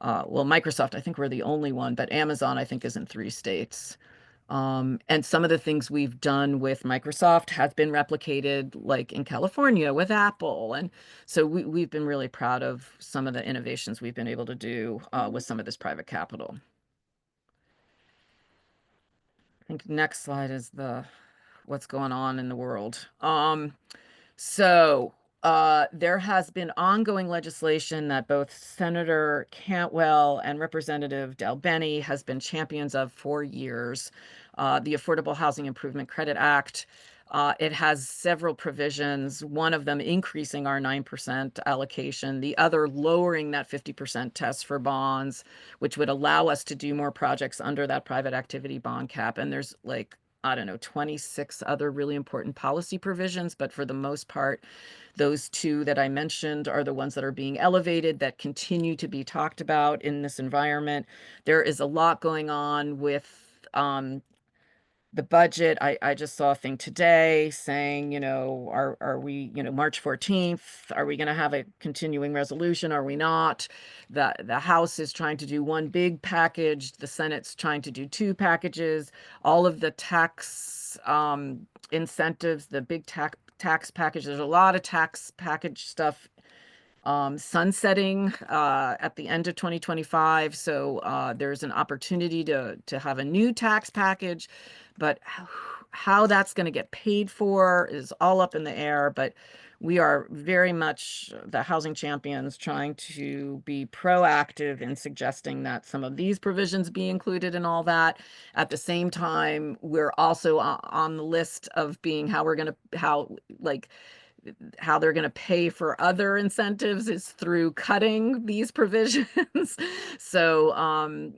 Microsoft, I think we're the only one, but Amazon, I think, is in 3 states. And some of the things we've done with Microsoft has been replicated like in California with Apple. And so we've been really proud of some of the innovations we've been able to do with some of this private capital. I think next slide is what's going on in the world. There has been ongoing legislation that both Senator Cantwell and Representative Del Bene has been champions of for years. The Affordable Housing Improvement Credit Act. It has several provisions, one of them increasing our 9% allocation, the other lowering that 50% test for bonds, which would allow us to do more projects under that private activity bond cap. And there's 26 other really important policy provisions, but for the most part, those 2 that I mentioned are the ones that are being elevated, that continue to be talked about in this environment. There is a lot going on with the budget. I just saw a thing today saying, are we, March 14th, are we going to have a continuing resolution? Are we not? The House is trying to do one big package. The Senate's trying to do 2 packages. All of the tax incentives, the big tax package, there's a lot of tax package stuff sunsetting at the end of 2025. So there's an opportunity to have a new tax package, but how that's going to get paid for is all up in the air. But we are very much the housing champions trying to be proactive in suggesting that some of these provisions be included in all that. At the same time, we're also on the list of being how they're going to pay for other incentives is through cutting these provisions. So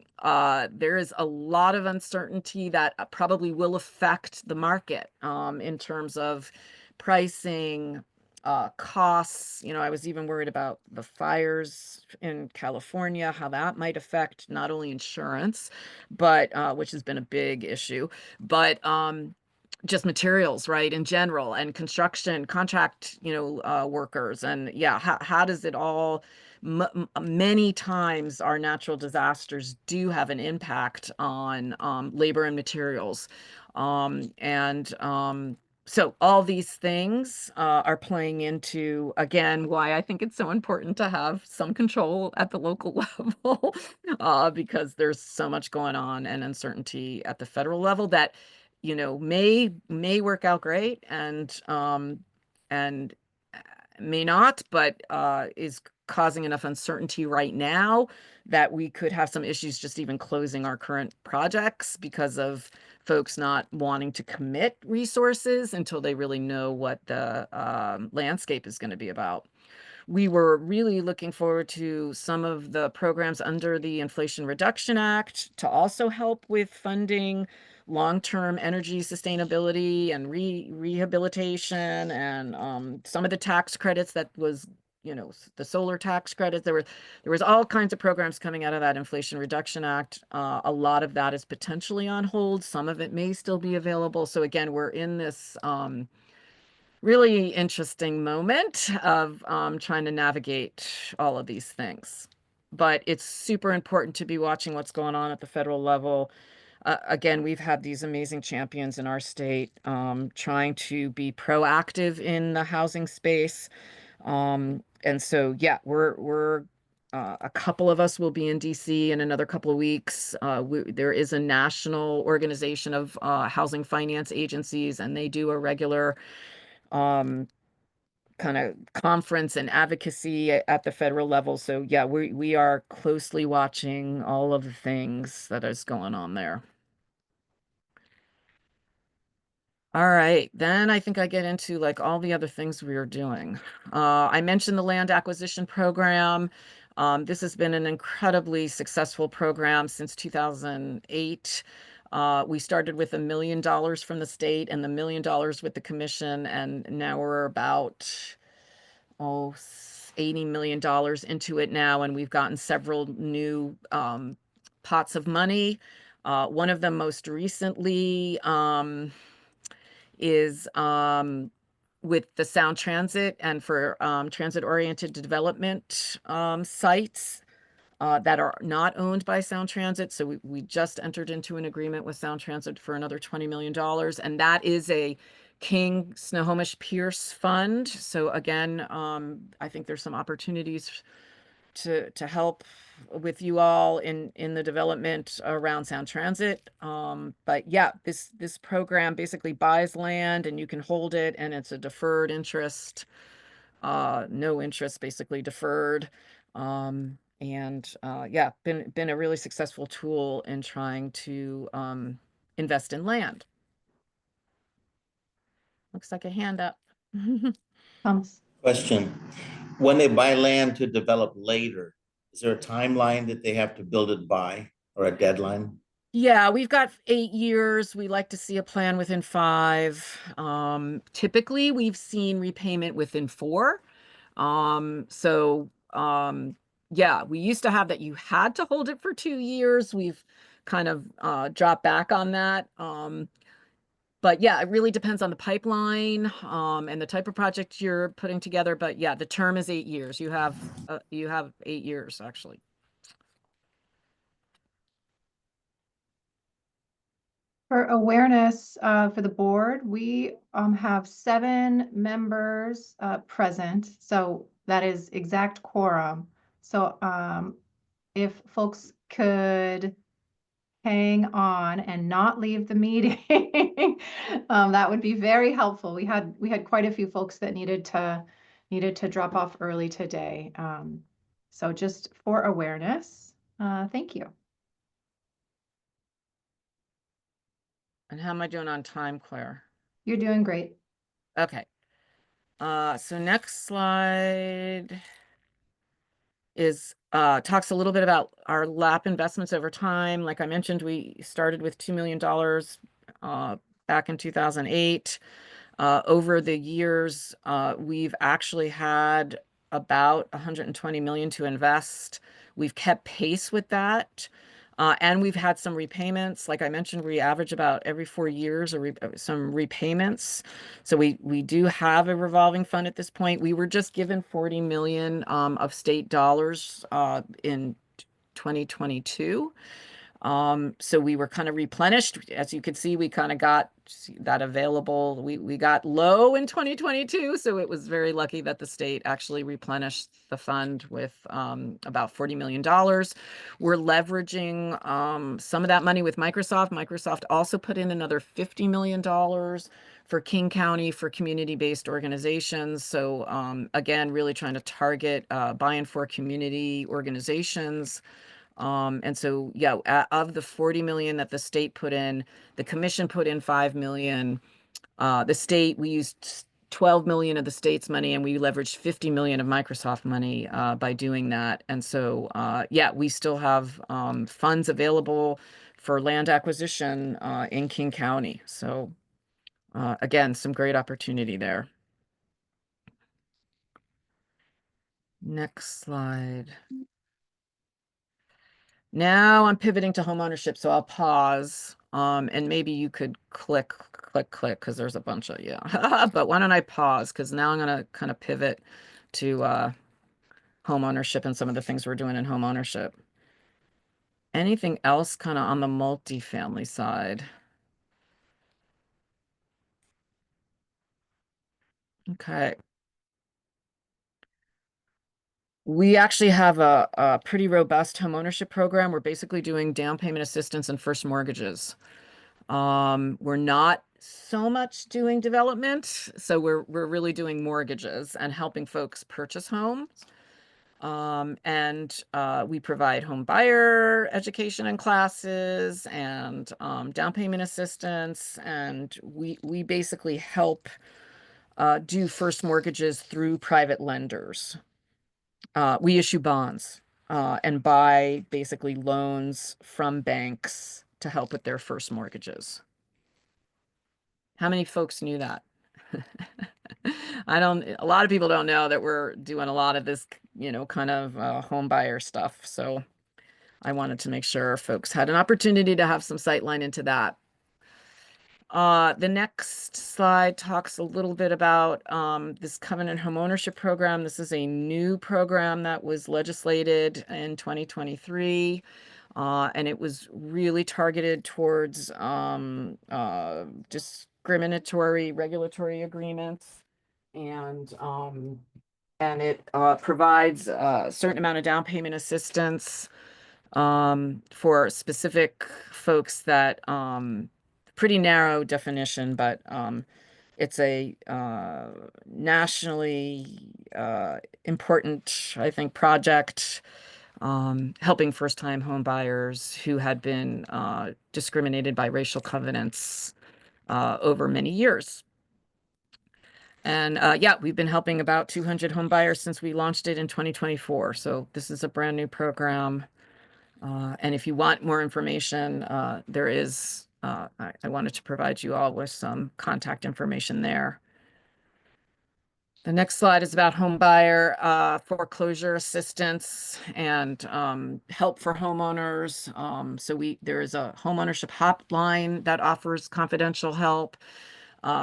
there is a lot of uncertainty that probably will affect the market in terms of pricing, costs. I was even worried about the fires in California, how that might affect not only insurance, but which has been a big issue, but just materials, right, in general, and construction, contract, workers, and yeah, how does it all, many times our natural disasters do have an impact on labor and materials. So all these things are playing into, again, why I think it's so important to have some control at the local level, because there's so much going on and uncertainty at the federal level that may work out great and may not, but is causing enough uncertainty right now that we could have some issues just even closing our current projects because of folks not wanting to commit resources until they really know what the landscape is going to be about. We were really looking forward to some of the programs under the Inflation Reduction Act to also help with funding long-term energy sustainability and rehabilitation, and some of the tax credits that was, the solar tax credits. There was all kinds of programs coming out of that Inflation Reduction Act. A lot of that is potentially on hold. Some of it may still be available. So again, we're in this really interesting moment of trying to navigate all of these things. But it's super important to be watching what's going on at the federal level. Again, we've had these amazing champions in our state trying to be proactive in the housing space. And so, yeah, we're a couple of us will be in DC in another couple of weeks. There is a national organization of housing finance agencies, and they do a regular kind of conference and advocacy at the federal level. So yeah, we are closely watching all of the things that is going on there. All right, then I think I get into like all the other things we are doing. I mentioned the land acquisition program. This has been an incredibly successful program since 2008. We started with $1 million from the state and the $1 million with the commission, and now we're about $80 million into it now, and we've gotten several new pots of money. One of them most recently is with the Sound Transit and for transit-oriented development sites that are not owned by Sound Transit. So we just entered into an agreement with Sound Transit for another $20 million, and that is a King Snohomish Pierce fund. So again, I think there's some opportunities to help with you all in the development around Sound Transit. But yeah, this program basically buys land and you can hold it, and it's a deferred interest, no interest, basically deferred. Yeah, been a really successful tool in trying to invest in land. Looks like a hand up. Thomas. Question. When they buy land to develop later, is there a timeline that they have to build it by or a deadline? Yeah, we've got 8 years. We like to see a plan within 5. Typically, we've seen repayment within 4. Yeah, we used to have that you had to hold it for 2 years. We've kind of dropped back on that. But yeah, it really depends on the pipeline and the type of project you're putting together. But yeah, the term is 8 years. You have 8 years actually. For awareness for the board, we have 7 members present, so that is exact quorum. So if folks could hang on and not leave the meeting, that would be very helpful. We had quite a few folks that needed to drop off early today. So just for awareness, thank you. And how am I doing on time, Claire? You're doing great. Okay. So next slide is talks a little bit about our LAP investments over time. Like I mentioned, we started with $2 million back in 2008. Over the years, we've actually had about $120 million to invest. We've kept pace with that. And we've had some repayments. Like I mentioned, we average about every 4 years some repayments. So we do have a revolving fund at this point. We were just given 40 million of state dollars in 2022. So we were kind of replenished. As you can see, we kind of got that available. We got low in 2022, so it was very lucky that the state actually replenished the fund with about $40 million. We're leveraging some of that money with Microsoft. Microsoft also put in another $50 million for King County for community-based organizations. So again, really trying to target buy-in for community organizations. And so, yeah, of the 40 million that the state put in, the commission put in 5 million. The state, we used 12 million of the state's money, and we leveraged 50 million of Microsoft money by doing that. And so, yeah, we still have funds available for land acquisition in King County. So, again, some great opportunity there. Next slide. Now I'm pivoting to homeownership, so I'll pause. And maybe you could click, because there's a bunch of, yeah. But why don't I pause? Because now I'm going to kind of pivot to homeownership and some of the things we're doing in homeownership. Anything else kind of on the multifamily side? Okay. We actually have a pretty robust homeownership program. We're basically doing down payment assistance and first mortgages. We're not so much doing development, so we're really doing mortgages and helping folks purchase homes. And we provide home buyer education and classes and down payment assistance, and we basically help do first mortgages through private lenders. We issue bonds and buy basically loans from banks to help with their first mortgages. How many folks knew that? A lot of people don't know that we're doing a lot of this, kind of home buyer stuff. So I wanted to make sure folks had an opportunity to have some sightline into that. The next slide talks a little bit about this Covenant Homeownership Program. This is a new program that was legislated in 2023. And it was really targeted towards discriminatory regulatory agreements, and it provides a certain amount of down payment assistance for specific folks that pretty narrow definition, but it's a nationally important, I think, project. Helping first-time home buyers who had been discriminated by racial covenants over many years. And yeah, we've been helping about 200 home buyers since we launched it in 2024. So this is a brand new program. And if you want more information, there is, I wanted to provide you all with some contact information there. The next slide is about home buyer foreclosure assistance and help for homeowners. So there is a homeownership hotline that offers confidential help.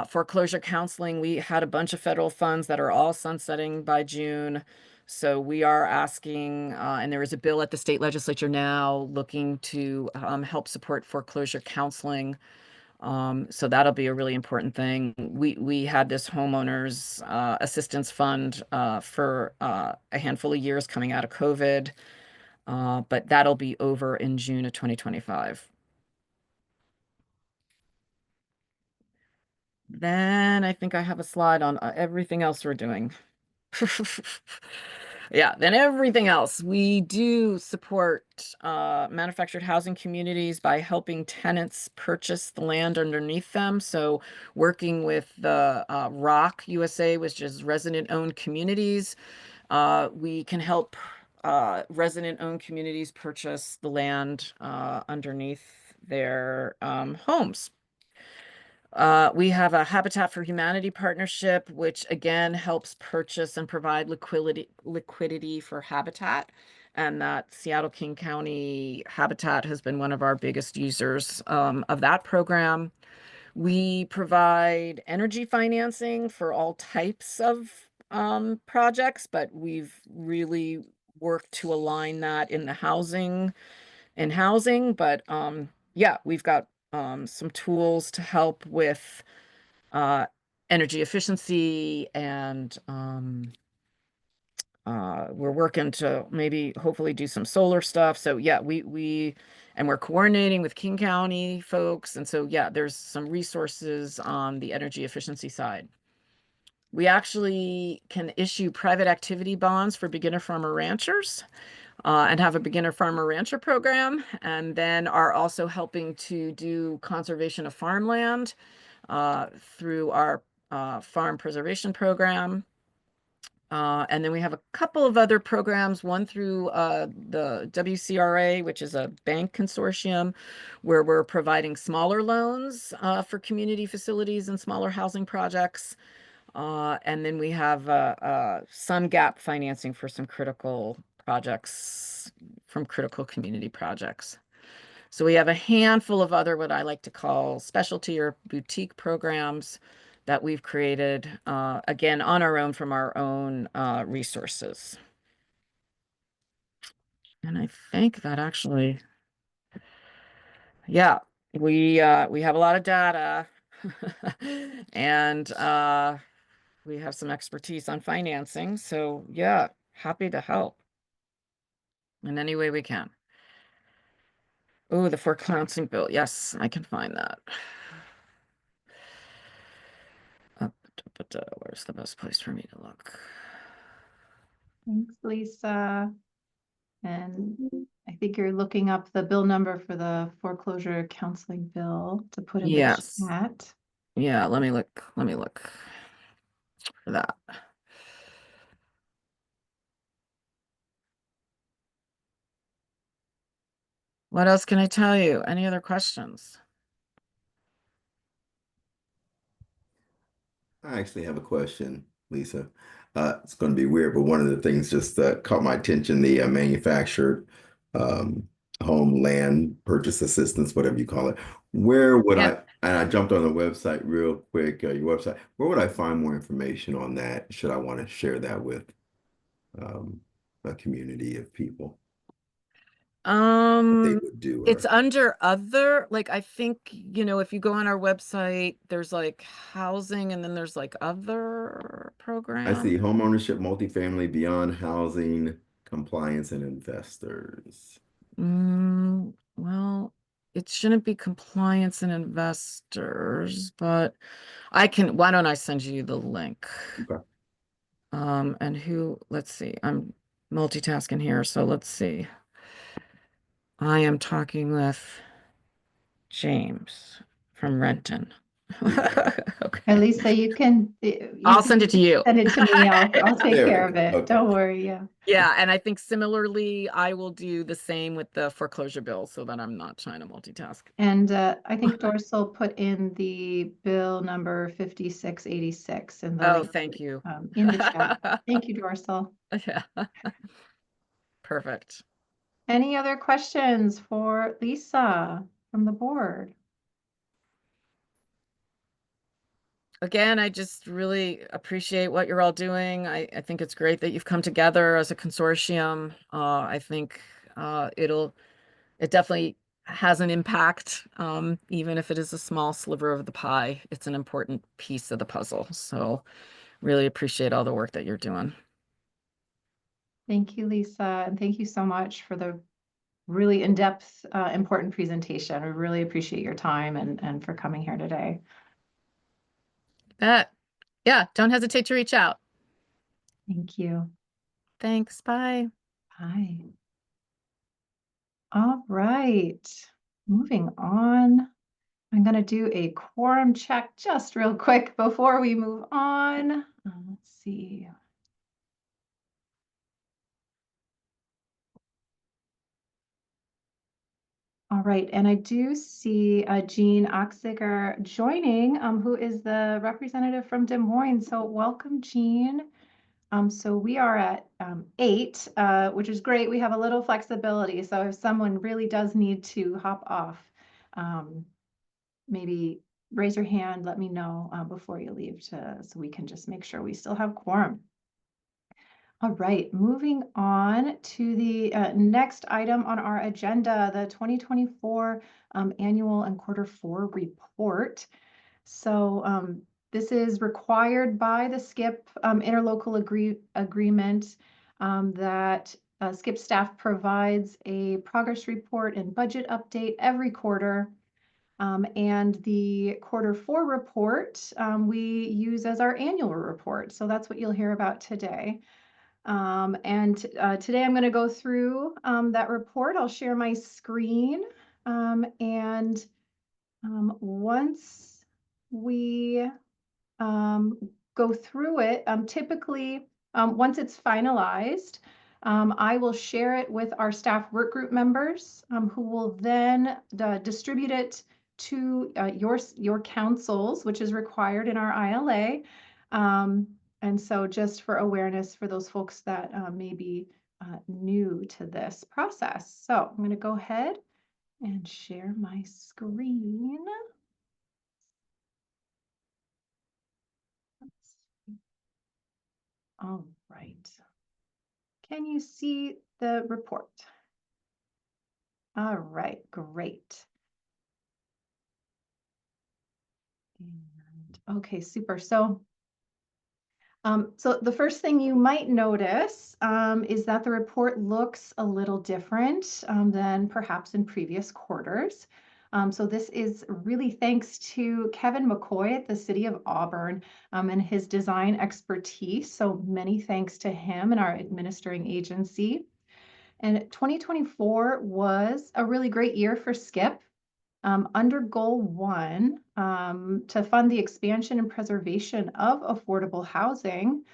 Foreclosure counseling, we had a bunch of federal funds that are all sunsetting by June. So we are asking, and there is a bill at the state legislature now looking to help support foreclosure counseling. So that'll be a really important thing. We had this homeowners assistance fund for a handful of years coming out of COVID, but that'll be over in June of 2025. Then I think I have a slide on everything else we're doing. Yeah, then everything else. We do support manufactured housing communities by helping tenants purchase the land underneath them. So working with the ROC USA, which is resident-owned communities, we can help resident-owned communities purchase the land underneath their homes. We have a Habitat for Humanity partnership, which again helps purchase and provide liquidity for habitat. and that Seattle King County Habitat has been one of our biggest users of that program. We provide energy financing for all types of projects, but we've really worked to align that in the housing. But yeah, we've got some tools to help with energy efficiency, and we're working to maybe hopefully do some solar stuff. So yeah, and we're coordinating with King County folks. And so yeah, there's some resources on the energy efficiency side. We actually can issue private activity bonds for beginner farmer ranchers and have a beginner farmer rancher program, and then are also helping to do conservation of farmland through our farm preservation program. And then we have a couple of other programs, one through the WCRA, which is a bank consortium, where we're providing smaller loans for community facilities and smaller housing projects. And then we have some gap financing for some critical projects from critical community projects. So we have a handful of other, what I like to call specialty or boutique programs that we've created, again, on our own from our own resources. And I think that actually, yeah, we have a lot of data and we have some expertise on financing. So yeah, happy to help in any way we can. Oh, the foreclosing bill. Yes, I can find that. But where's the best place for me to look? Thanks, Lisa. And I think you're looking up the bill number for the foreclosure counseling bill to put in Yes. the chat. Yeah, let me look for that. What else can I tell you? Any other questions? I actually have a question, Lisa. It's going to be weird, but one of the things just caught my attention, the manufactured home land purchase assistance, whatever you call it. Where would Yeah. and I jumped on the website real quick, your website, where would I find more information on that? Should I want to share that with a community of people? They would do It's or under other, like, I think, if you go on our website, there's like housing and then there's like other programs. I see homeownership, multifamily, beyond housing, compliance, and investors. Well, it shouldn't be compliance and investors, but why don't I send you the link? Okay. And let's see, I'm multitasking here, so let's see. I am talking with James from Renton. Okay. Lisa, I'll send it to you. Send it to me. I'll take There we care of go. it. Okay. Don't worry. Yeah. Yeah, and I think similarly, I will do the same with the foreclosure bill so that I'm not trying to multitask. And I think Dorsal put in the bill number 5686 in the link, Thank you. in the chat. Thank you, Dorsal. Yeah. Perfect. Any other questions for Lisa from the board? Again, I just really appreciate what you're all doing. I think it's great that you've come together as a consortium. I think it definitely has an impact, even if it is a small sliver of the pie. It's an important piece of the puzzle. So really appreciate all the work that you're doing. Thank you, Lisa. And thank you so much for the really in-depth, important presentation. We really appreciate your time and for coming here today. Yeah, don't hesitate to reach out. Thank you. Thanks. Bye. Bye. All right, moving on. I'm going to do a quorum check just real quick before we move on. Let's see. All right, and I do see Jean Oxiger joining, who is the representative from Des Moines. So welcome, Jean. So we are at 8, which is great. We have a little flexibility. So if someone really does need to hop off, maybe raise your hand, let me know before you leave so we can just make sure we still have quorum. All right, moving on to the next item on our agenda, the 2024 annual and quarter 4 report. So this is required by the SKIP interlocal agreement that SKIP staff provides a progress report and budget update every quarter. And the quarter 4 report we use as our annual report. So that's what you'll hear about today. Today I'm going to go through that report. I'll share my screen. Once we go through it, typically once it's finalized, I will share it with our staff work group members who will then distribute it to your councils, which is required in our ILA. And so just for awareness for those folks that may be new to this process. So I'm going to go ahead and share my screen. All right. Can you see the report? All right, great. And okay, super. So the first thing you might notice is that the report looks a little different than perhaps in previous quarters. So this is really thanks to Kevin McCoy at the City of Auburn and his design expertise. So many thanks to him and our administering agency. And 2024 was a really great year for SKIP. Under Goal 1, to fund the expansion and preservation of affordable housing,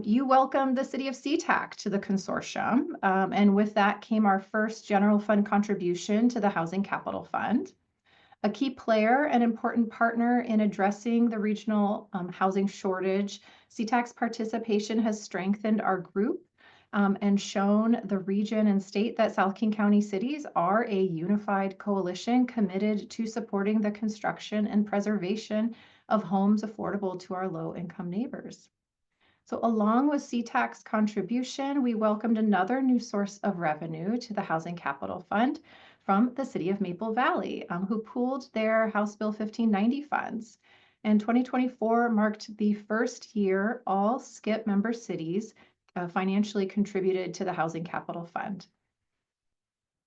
you welcomed the City of SeaTac to the consortium. And with that came our first general fund contribution to the Housing Capital Fund. A key player and important partner in addressing the regional housing shortage, SeaTac's participation has strengthened our group and shown the region and state that South King County cities are a unified coalition committed to supporting the construction and preservation of homes affordable to our low-income neighbors. So along with SeaTac's contribution, we welcomed another new source of revenue to the Housing Capital Fund from the City of Maple Valley, who pooled their House Bill 1590 funds. And 2024 marked the first year all SKIP member cities financially contributed to the Housing Capital Fund.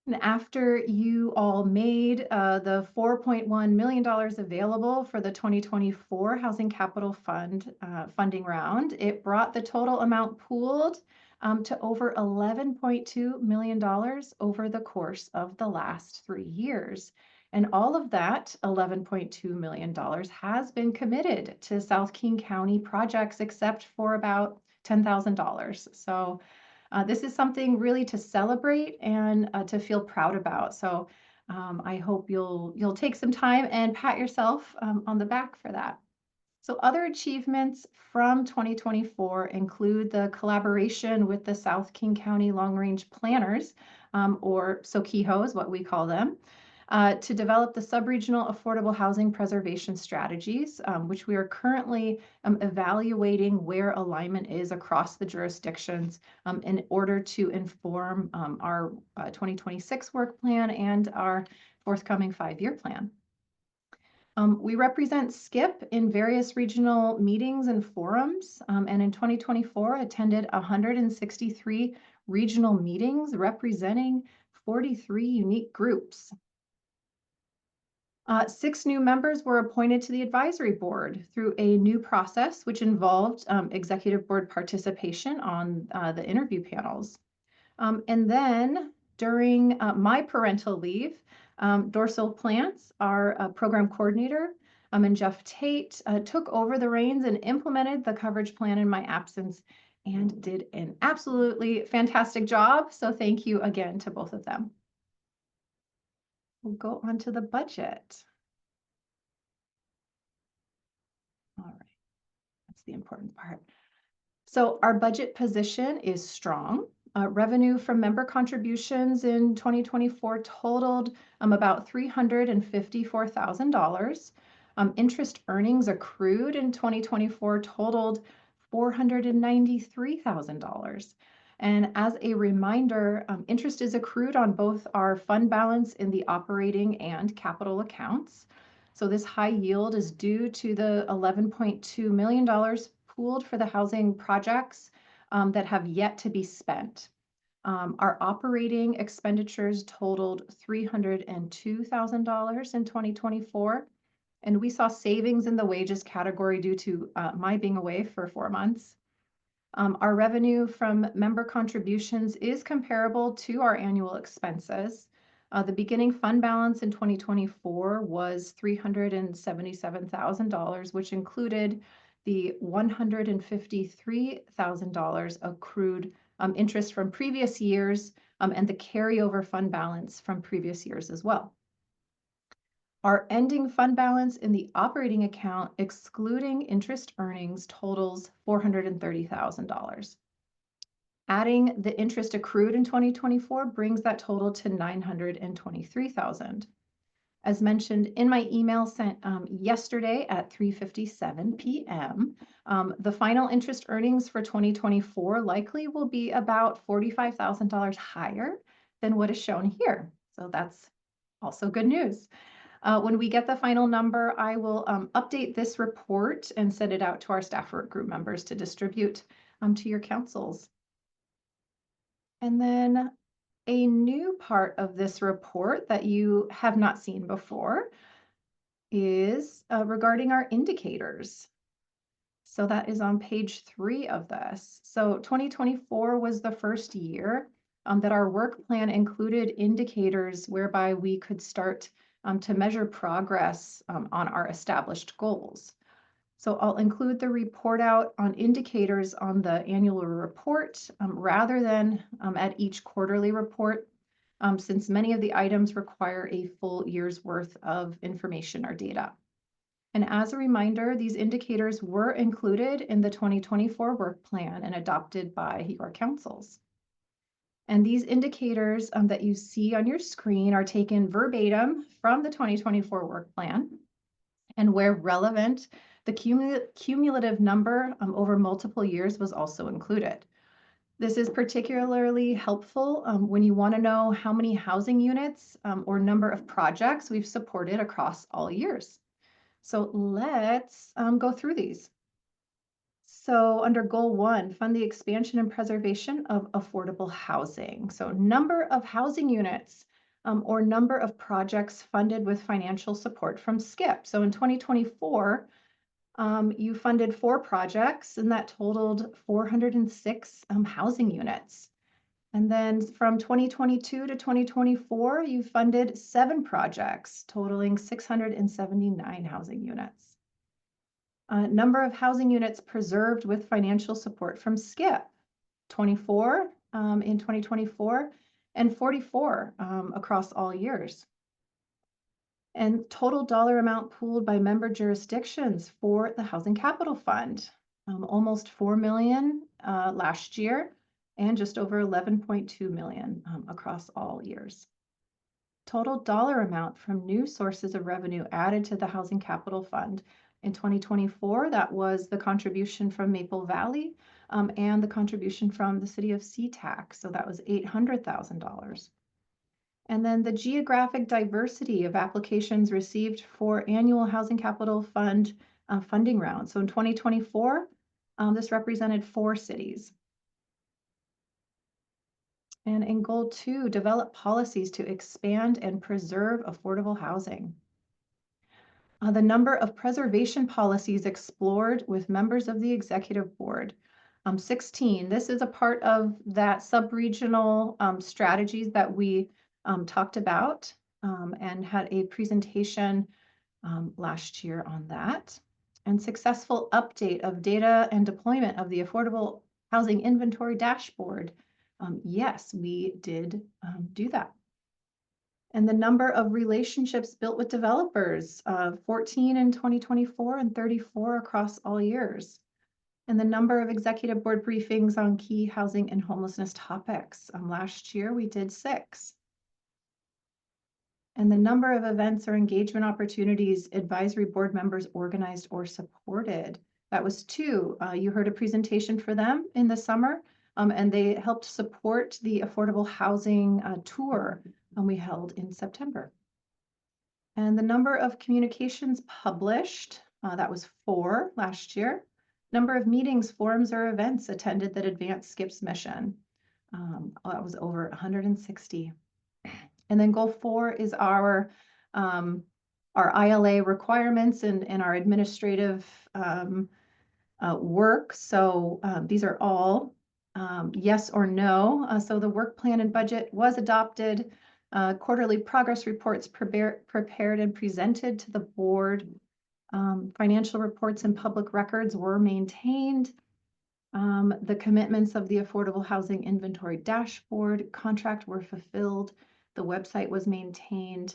And after you all made the $4.1 million available for the 2024 Housing Capital Fund funding round, it brought the total amount pooled to over $11.2 million over the course of the last 3 years. And all of that $11.2 million has been committed to South King County projects, except for about $10,000. So this is something really to celebrate and to feel proud about. So I hope you'll take some time and pat yourself on the back for that. So other achievements from 2024 include the collaboration with the South King County Long Range Planners, or SOKIHO is what we call them, to develop the sub-regional affordable housing preservation strategies, which we are currently evaluating where alignment is across the jurisdictions in order to inform our 2026 work plan and our forthcoming 5-year plan. We represent SKIP in various regional meetings and forums, and in 2024 attended 163 regional meetings representing 43 unique groups. 6 new members were appointed to the advisory board through a new process, which involved executive board participation on the interview panels. And then during my parental leave, Dorsal Plants, our program coordinator, and Jeff Tate took over the reins and implemented the coverage plan in my absence and did an absolutely fantastic job. So thank you again to both of them. We'll go on to the budget. All right, that's the important part. So our budget position is strong. Revenue from member contributions in 2024 totaled about $354,000. Interest earnings accrued in 2024 totaled $493,000. And as a reminder, interest is accrued on both our fund balance in the operating and capital accounts. So this high yield is due to the $11.2 million pooled for the housing projects that have yet to be spent. Our operating expenditures totaled $302,000 in 2024, and we saw savings in the wages category due to my being away for 4 months. Our revenue from member contributions is comparable to our annual expenses. The beginning fund balance in 2024 was $377,000, which included the $153,000 accrued interest from previous years and the carryover fund balance from previous years as well. Our ending fund balance in the operating account, excluding interest earnings, totals $430,000. Adding the interest accrued in 2024 brings that total to $923,000. As mentioned in my email sent yesterday at 3:57 p.m., the final interest earnings for 2024 likely will be about $45,000 higher than what is shown here. So that's also good news. When we get the final number, I will update this report and send it out to our staff work group members to distribute to your councils. And then a new part of this report that you have not seen before is regarding our indicators. So that is on page 3 of this. So 2024 was the first year that our work plan included indicators whereby we could start to measure progress on our established goals. So I'll include the report out on indicators on the annual report rather than at each quarterly report, since many of the items require a full year's worth of information or data. And as a reminder, these indicators were included in the 2024 work plan and adopted by your councils. And these indicators that you see on your screen are taken verbatim from the 2024 work plan. And where relevant, the cumulative number over multiple years was also included. This is particularly helpful when you want to know how many housing units or number of projects we've supported across all years. So let's go through these. So under goal 1, fund the expansion and preservation of affordable housing. So number of housing units or number of projects funded with financial support from SKIP. So in 2024, you funded 4 projects and that totaled 406 housing units. And then from 2022 to 2024, you funded 7 projects totaling 679 housing units. Number of housing units preserved with financial support from SKIP, 24 in 2024 and 44 across all years. And total dollar amount pooled by member jurisdictions for the Housing Capital Fund, almost $4 million last year and just over $11.2 million across all years. Total dollar amount from new sources of revenue added to the Housing Capital Fund in 2024, that was the contribution from Maple Valley and the contribution from the city of SeaTac. So that was $800,000. And then the geographic diversity of applications received for annual Housing Capital Fund funding rounds. So in 2024, this represented 4 cities. And in goal 2, develop policies to expand and preserve affordable housing. The number of preservation policies explored with members of the executive board, 16. This is a part of that sub-regional strategies that we talked about and had a presentation last year on that. And successful update of data and deployment of the affordable housing inventory dashboard. Yes, we did do that. And the number of relationships built with developers, 14 in 2024 and 34 across all years. And the number of executive board briefings on key housing and homelessness topics. Last year we did 6. And the number of events or engagement opportunities advisory board members organized or supported. That was 2. You heard a presentation for them in the summer, and they helped support the affordable housing tour we held in September. And the number of communications published, that was 4 last year. Number of meetings, forums, or events attended that advanced SKIP's mission. That was over 160. And then goal 4 is our ILA requirements and our administrative work. So these are all yes or no. So the work plan and budget was adopted. Quarterly progress reports prepared and presented to the board. Financial reports and public records were maintained. The commitments of the Affordable Housing Inventory Dashboard contract were fulfilled. The website was maintained.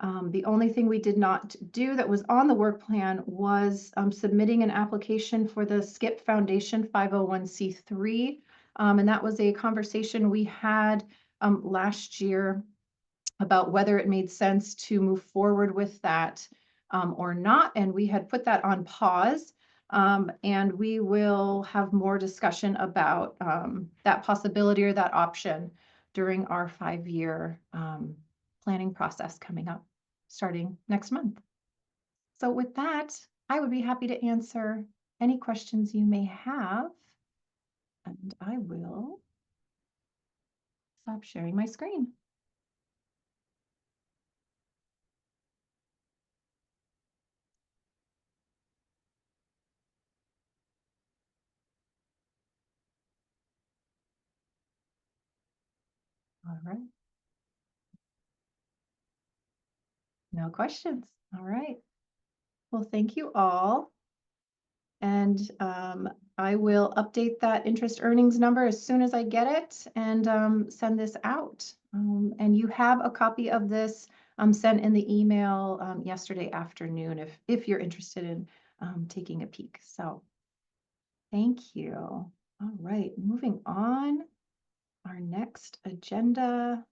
The only thing we did not do that was on the work plan was submitting an application for the SKIP Foundation 501c3. And that was a conversation we had last year about whether it made sense to move forward with that or not. And we had put that on pause. And we will have more discussion about that possibility or that option during our 5-year planning process coming up, starting next month. So with that, I would be happy to answer any questions you may have. And I will stop sharing my screen. All right. No questions. All right. Well, thank you all. And I will update that interest earnings number as soon as I get it and send this out. And you have a copy of this sent in the email yesterday afternoon if you're interested in taking a peek. So thank you. All right, moving on. Our next agenda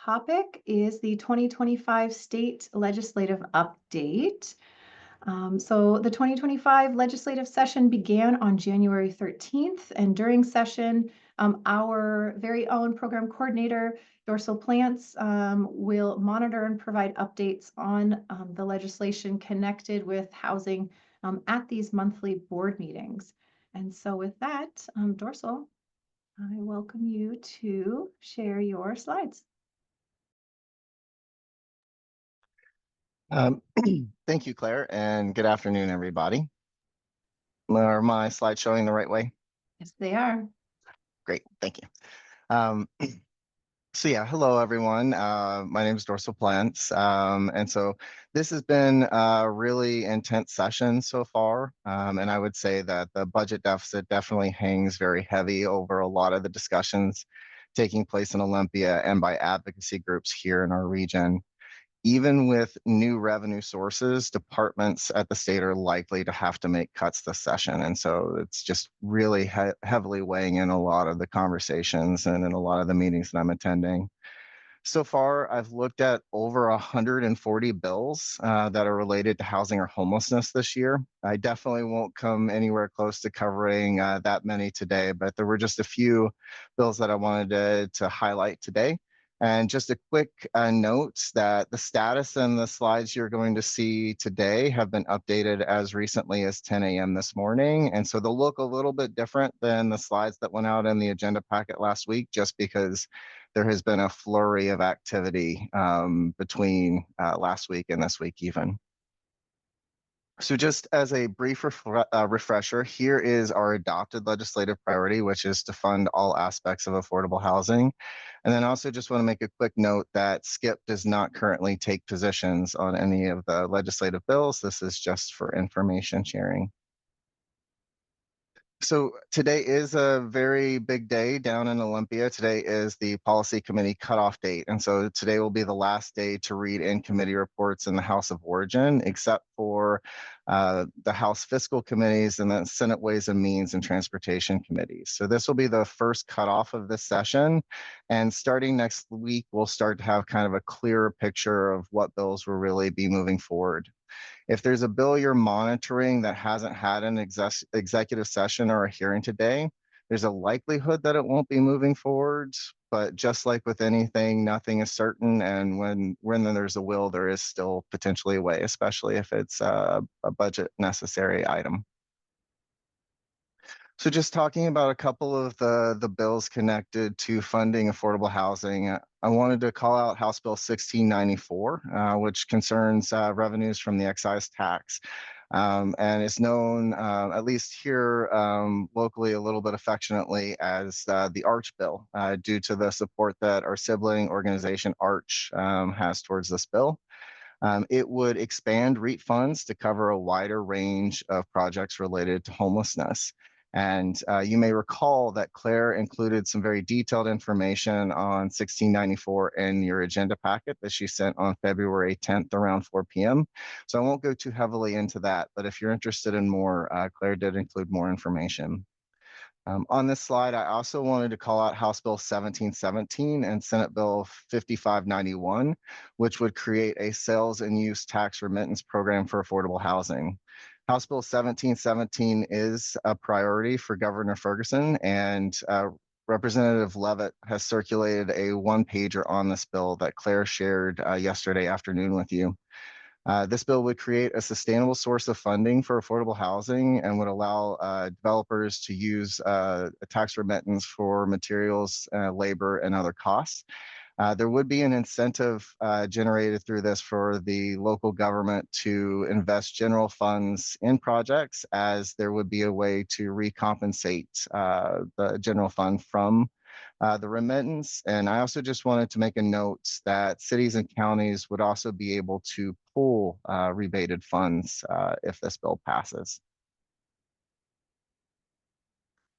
topic is the 2025 state legislative update. So the 2025 legislative session began on January 13th, and during session, our very own program coordinator, Dorsal Plants, will monitor and provide updates on the legislation connected with housing at these monthly board meetings. And so with that, Dorsal, I welcome you to share your slides. Thank you, Claire, and good afternoon, everybody. Are my slides showing the right way? Yes, they are. Great, thank you. So yeah, hello, everyone. My name is Dorsal Plants, and so this has been a really intense session so far, and I would say that the budget deficit definitely hangs very heavy over a lot of the discussions taking place in Olympia and by advocacy groups here in our region. Even with new revenue sources, departments at the state are likely to have to make cuts this session. And so it's just really heavily weighing in a lot of the conversations and in a lot of the meetings that I'm attending. So far, I've looked at over 140 bills that are related to housing or homelessness this year. I definitely won't come anywhere close to covering that many today, but there were just a few bills that I wanted to highlight today. And just a quick note that the status and the slides you're going to see today have been updated as recently as 10 a.m. this morning. And so they'll look a little bit different than the slides that went out in the agenda packet last week, just because there has been a flurry of activity between last week and this week even. So just as a brief refresher, here is our adopted legislative priority, which is to fund all aspects of affordable housing. And then also just want to make a quick note that SKIP does not currently take positions on any of the legislative bills. This is just for information sharing. So today is a very big day down in Olympia. Today is the policy committee cutoff date. And so today will be the last day to read in committee reports in the House of Origin, except for the House fiscal committees and the Senate Ways and Means and Transportation committees. So this will be the first cutoff of this session. And starting next week, we'll start to have kind of a clearer picture of what bills will really be moving forward. If there's a bill you're monitoring that hasn't had an executive session or a hearing today, there's a likelihood that it won't be moving forward. But just like with anything, nothing is certain. And when there's a will, there is still potentially a way, especially if it's a budget necessary item. So just talking about a couple of the bills connected to funding affordable housing, I wanted to call out House Bill 1694, which concerns revenues from the excise tax. And it's known, at least here locally, a little bit affectionately as the Arch Bill, due to the support that our sibling organization Arch has towards this bill. It would expand REAP funds to cover a wider range of projects related to homelessness. And you may recall that Claire included some very detailed information on 1694 in your agenda packet that she sent on February 10th around 4 p.m. So I won't go too heavily into that, but if you're interested in more, Claire did include more information. On this slide, I also wanted to call out House Bill 1717 and Senate Bill 5591, which would create a sales and use tax remittance program for affordable housing. House Bill 1717 is a priority for Governor Ferguson, and Representative Levitt has circulated a one-pager on this bill that Claire shared yesterday afternoon with you. This bill would create a sustainable source of funding for affordable housing and would allow developers to use a tax remittance for materials, labor, and other costs. There would be an incentive generated through this for the local government to invest general funds in projects, as there would be a way to recompensate the general fund from the remittance. And I also just wanted to make a note that cities and counties would also be able to pull rebated funds if this bill passes.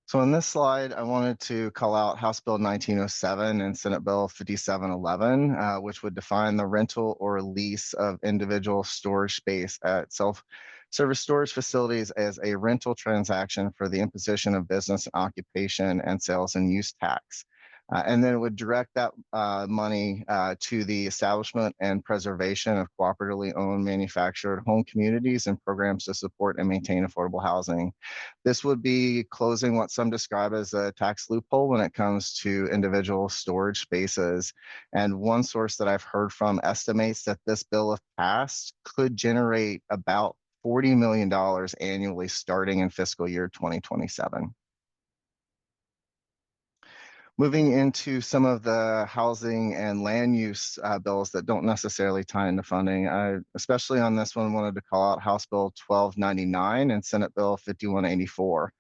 So in this slide, I wanted to call out House Bill 1907 and Senate Bill 5711, which would define the rental or lease of individual storage space at self-service storage facilities as a rental transaction for the imposition of business and occupation and sales and use tax. And then it would direct that money to the establishment and preservation of cooperatively owned manufactured home communities and programs to support and maintain affordable housing. This would be closing what some describe as a tax loophole when it comes to individual storage spaces. And one source that I've heard from estimates that this bill, if passed, could generate about $40 million annually starting in fiscal year 2027. Moving into some of the housing and land use bills that don't necessarily tie into funding, I, especially on this one, wanted to call out House Bill 1299 and Senate Bill 5184.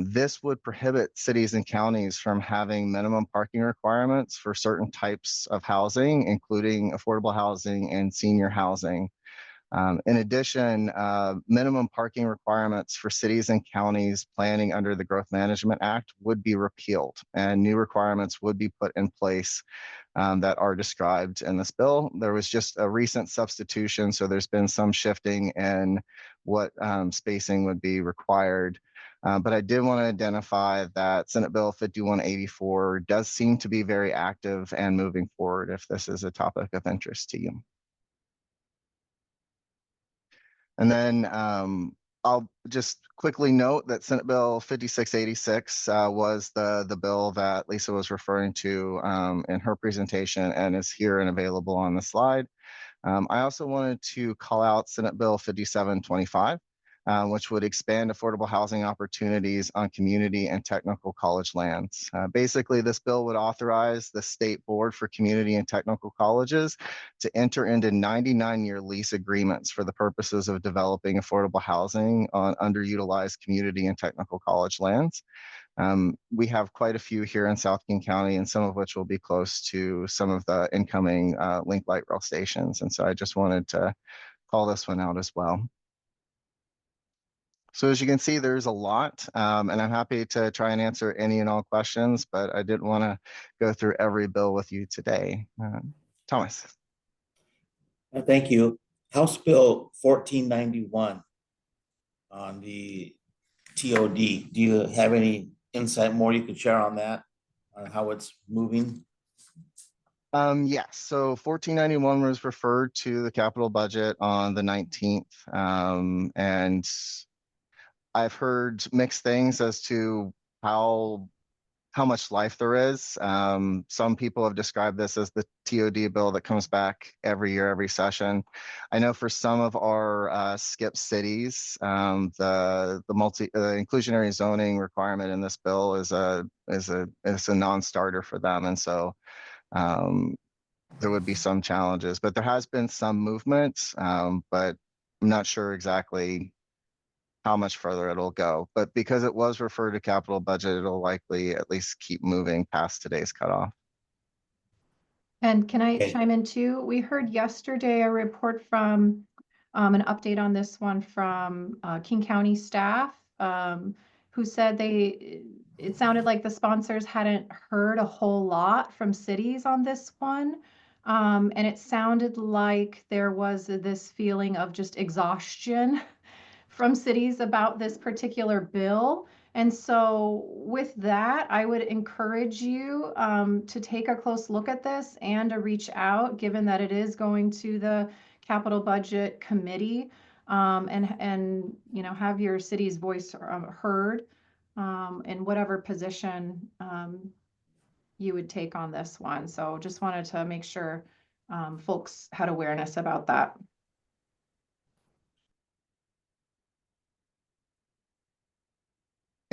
This would prohibit cities and counties from having minimum parking requirements for certain types of housing, including affordable housing and senior housing. In addition, minimum parking requirements for cities and counties planning under the Growth Management Act would be repealed, and new requirements would be put in place that are described in this bill. There was just a recent substitution, so there's been some shifting in what spacing would be required. But I did want to identify that Senate Bill 5184 does seem to be very active and moving forward if this is a topic of interest to you. And then I'll just quickly note that Senate Bill 5686 was the bill that Lisa was referring to in her presentation and is here and available on the slide. I also wanted to call out Senate Bill 5725, which would expand affordable housing opportunities on community and technical college lands. Basically, this bill would authorize the State Board for Community and Technical Colleges to enter into 99-year lease agreements for the purposes of developing affordable housing on underutilized community and technical college lands. We have quite a few here in South King County, and some of which will be close to some of the incoming Link Light Rail stations. And so I just wanted to call this one out as well. So as you can see, there's a lot, and I'm happy to try and answer any and all questions, but I didn't want to go through every bill with you today. Thomas. Thank you. House Bill 1491 on the TOD. Do you have any insight more you could share on that, on how it's moving? Yes, so 1491 was referred to the capital budget on the 19th, and I've heard mixed things as to how much life there is. Some people have described this as the TOD bill that comes back every year, every session. I know for some of our skip cities, the inclusionary zoning requirement in this bill is a non-starter for them, and so there would be some challenges. But there has been some movement, but I'm not sure exactly how much further it'll go. But because it was referred to capital budget, it'll likely at least keep moving past today's cutoff. And can I Okay. chime in too? We heard yesterday a report from an update on this one from King County staff who said it sounded like the sponsors hadn't heard a whole lot from cities on this one. And it sounded like there was this feeling of just exhaustion from cities about this particular bill. And so with that, I would encourage you to take a close look at this and to reach out, given that it is going to the Capital Budget Committee, and you know, have your city's voice heard in whatever position you would take on this one. So just wanted to make sure folks had awareness about that.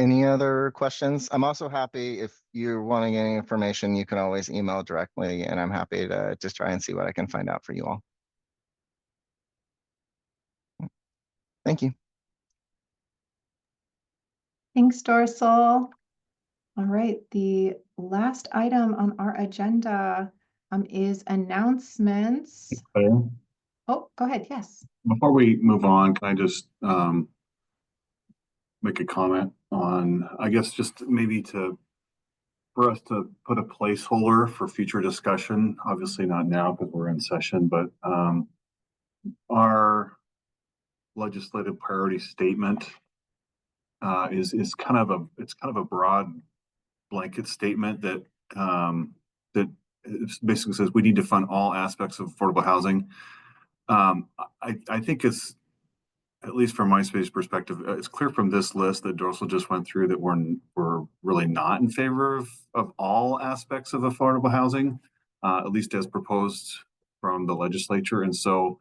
Any other questions? I'm also happy if you're wanting any information, you can always email directly, and I'm happy to just try and see what I can find out for you all. Thank you. Thanks, Dorsal. All right, the last item on our agenda is announcements. Okay. Oh, go ahead, yes. Before we move on, can I just make a comment on, I guess, just maybe for us to put a placeholder for future discussion, obviously not now because we're in session, but our legislative priority statement is kind of a broad blanket statement that that basically says we need to fund all aspects of affordable housing. I think it's, at least from my space perspective, it's clear from this list that Dorsal just went through that we're really not in favor of all aspects of affordable housing, at least as proposed from the legislature. And so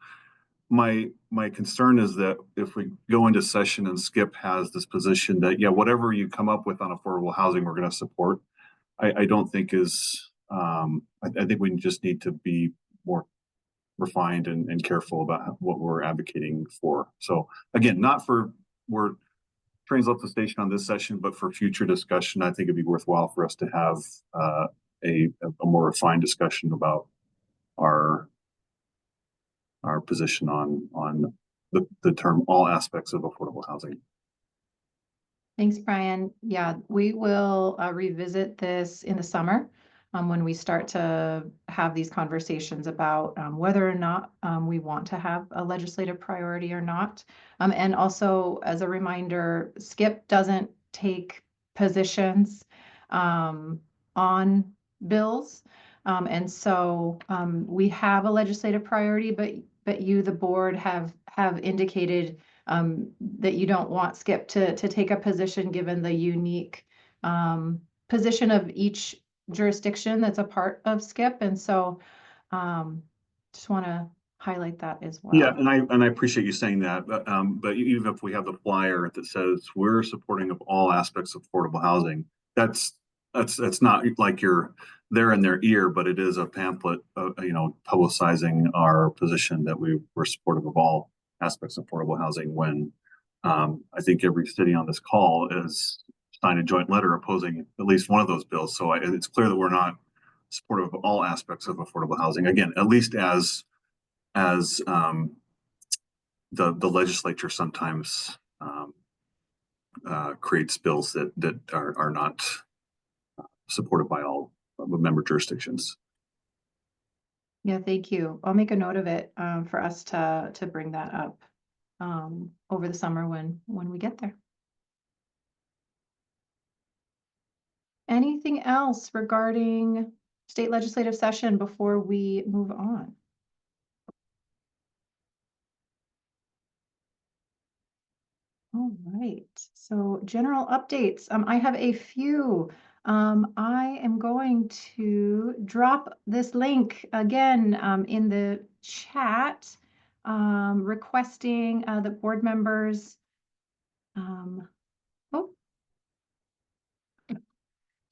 my concern is that if we go into session and Skip has this position that, yeah, whatever you come up with on affordable housing, we're going to support, I don't think is, I think we just need to be more refined and careful about what we're advocating for. So again, not for we're trains left the station on this session, but for future discussion, I think it'd be worthwhile for us to have a more refined discussion about our position on the term all aspects of affordable housing. Thanks, Brian. Yeah, we will revisit this in the summer when we start to have these conversations about whether or not we want to have a legislative priority or not. And also, as a reminder, Skip doesn't take positions on bills. And so we have a legislative priority, but you, the board, have indicated that you don't want Skip to take a position given the unique position of each jurisdiction that's a part of Skip. And so just want to highlight that as well. Yeah, and I appreciate you saying that, but even if we have the flyer that says we're supporting of all aspects of affordable housing, that's not like you're there in their ear, but it is a pamphlet, publicizing our position that we're supportive of all aspects of affordable housing, when I think every city on this call has signed a joint letter opposing at least one of those bills. So it's clear that we're not supportive of all aspects of affordable housing. Again, at least as the legislature sometimes creates bills that are not supported by all of the member jurisdictions. Yeah, thank you. I'll make a note of it for us to bring that up over the summer when we get there. Anything else regarding state legislative session before we move on? All right, so general updates. I have a few. I am going to drop this link again in the chat, requesting the board members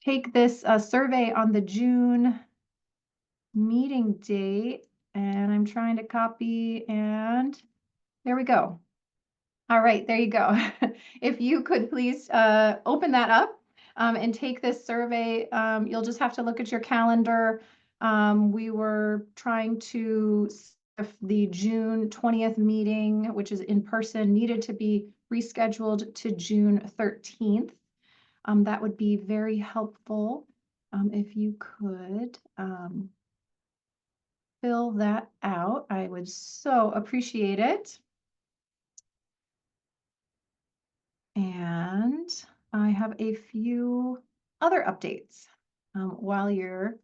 take this survey on the June meeting date, and I'm trying to copy, and there we go. All right, there you go. If you could please open that up and take this survey, you'll just have to look at your calendar. We were trying to, if the June 20th meeting, which is in person, needed to be rescheduled to June 13th. That would be very helpful if you could fill that out. I would so appreciate it. And I have a few other updates while you're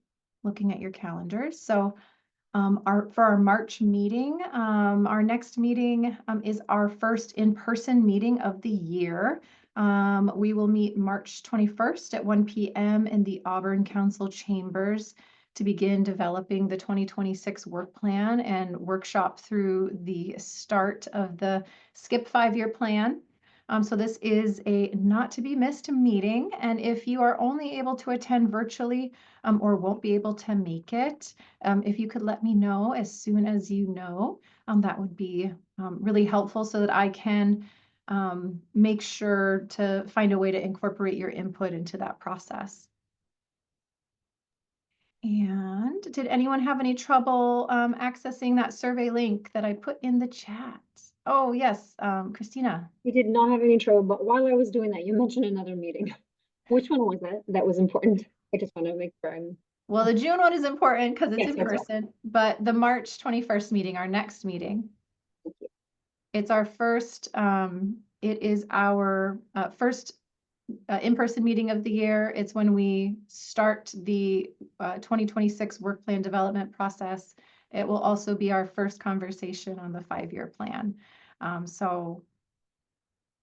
looking at your calendars. So for our March meeting, our next meeting is our first in-person meeting of the year. We will meet March 21st at 1 p.m. in the Auburn Council chambers to begin developing the 2026 work plan and workshop through the start of the SKIP 5-year plan. So this is a not to be missed meeting. And if you are only able to attend virtually or won't be able to make it, if you could let me know as soon as you know, that would be really helpful so that I can make sure to find a way to incorporate your input into that process. And did anyone have any trouble accessing that survey link that I put in the chat? Oh, yes, Christina. We did not have any trouble, but while I was doing that, you mentioned another meeting. Which one was it that was important? I just want to make sure I'm. Well, the June one is important because it's Yes, in that's right. person, but the March 21st meeting, our next meeting. It's our first, it is our first in-person meeting of the year. It's when we start the 2026 work plan development process. It will also be our first conversation on the 5-year plan. So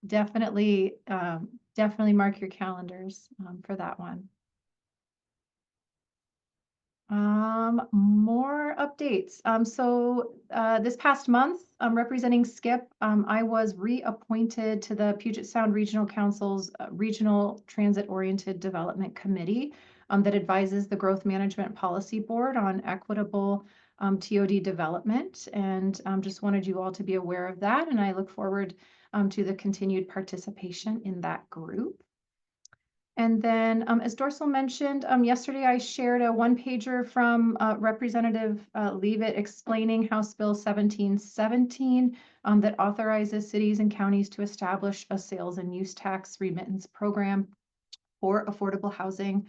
definitely mark your calendars for that one. More updates. So this past month, representing SKIP, I was reappointed to the Puget Sound Regional Council's Regional Transit-Oriented Development Committee that advises the Growth Management Policy Board on equitable TOD development. And just wanted you all to be aware of that. And I look forward to the continued participation in that group. And then, as Dorsal mentioned, yesterday I shared a one-pager from Representative Leavitt explaining House Bill 1717 that authorizes cities and counties to establish a sales and use tax remittance program for affordable housing.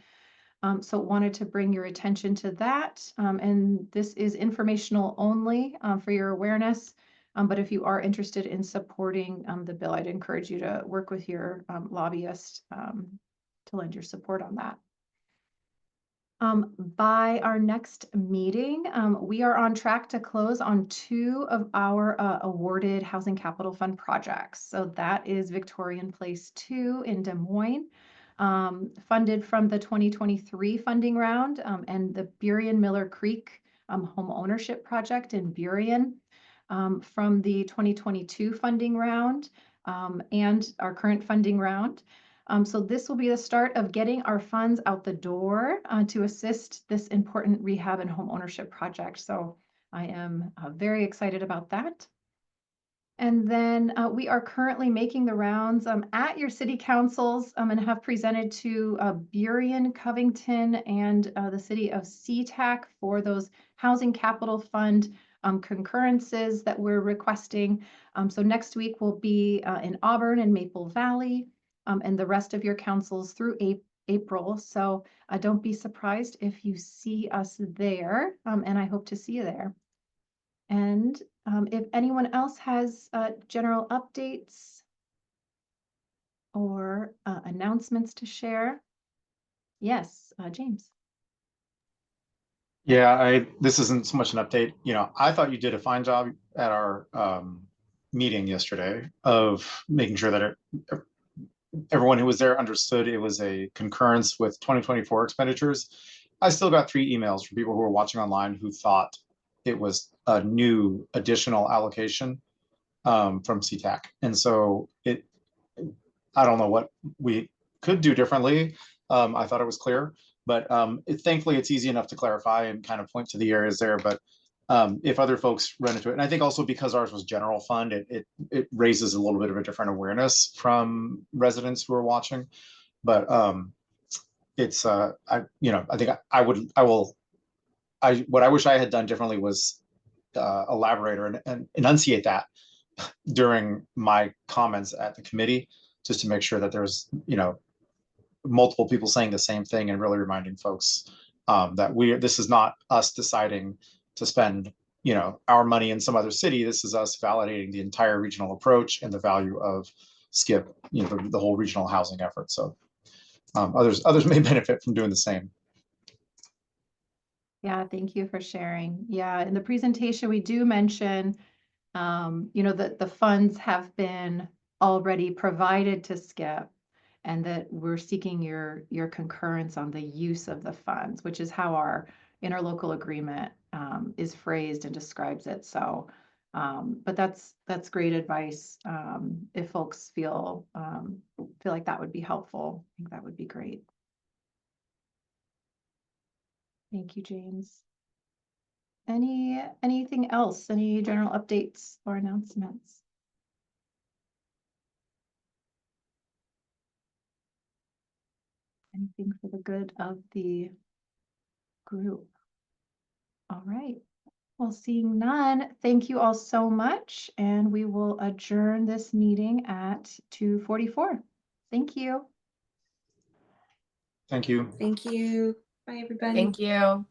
So wanted to bring your attention to that. And this is informational only for your awareness. But if you are interested in supporting the bill, I'd encourage you to work with your lobbyist to lend your support on that. By our next meeting, we are on track to close on 2 of our awarded Housing Capital Fund projects. So that is Victorian Place 2 in Des Moines, funded from the 2023 funding round, and the Burien Miller Creek home ownership project in Burien from the 2022 funding round and our current funding round. So this will be the start of getting our funds out the door to assist this important rehab and home ownership project. So I am very excited about that. And then we are currently making the rounds at your city councils and have presented to Burien, Covington, and the city of SeaTac for those Housing Capital Fund concurrences that we're requesting. So next week will be in Auburn and Maple Valley. and the rest of your councils through April. So don't be surprised if you see us there, and I hope to see you there. And if anyone else has general updates or announcements to share. Yes, James. Yeah, this isn't so much an update. I thought you did a fine job at our meeting yesterday of making sure that everyone who was there understood it was a concurrence with 2024 expenditures. I still got 3 emails from people who were watching online who thought it was a new additional allocation from CTAC. And so I don't know what we could do differently. I thought it was clear, but thankfully it's easy enough to clarify and kind of point to the areas there. But if other folks run into it, and I think also because ours was general fund, it raises a little bit of a different awareness from residents who are watching. But it's I think what I wish I had done differently was elaborate and enunciate that during my comments at the committee, just to make sure that there's multiple people saying the same thing and really reminding folks that this is not us deciding to spend our money in some other city. This is us validating the entire regional approach and the value of SKIP, the whole regional housing effort. So others may benefit from doing the same. Yeah, thank you for sharing. Yeah, in the presentation, we do mention, that the funds have been already provided to SKIP and that we're seeking your concurrence on the use of the funds, which is how our interlocal agreement is phrased and describes it. So, but that's great advice. If folks feel like that would be helpful, I think that would be great. Thank you, James. Anything else? Any general updates or announcements? Anything for the good of the group? All right. Well, seeing none, thank you all so much, and we will adjourn this meeting at 2:44. Thank you. Thank you. Thank you. Bye, everybody. Thank you.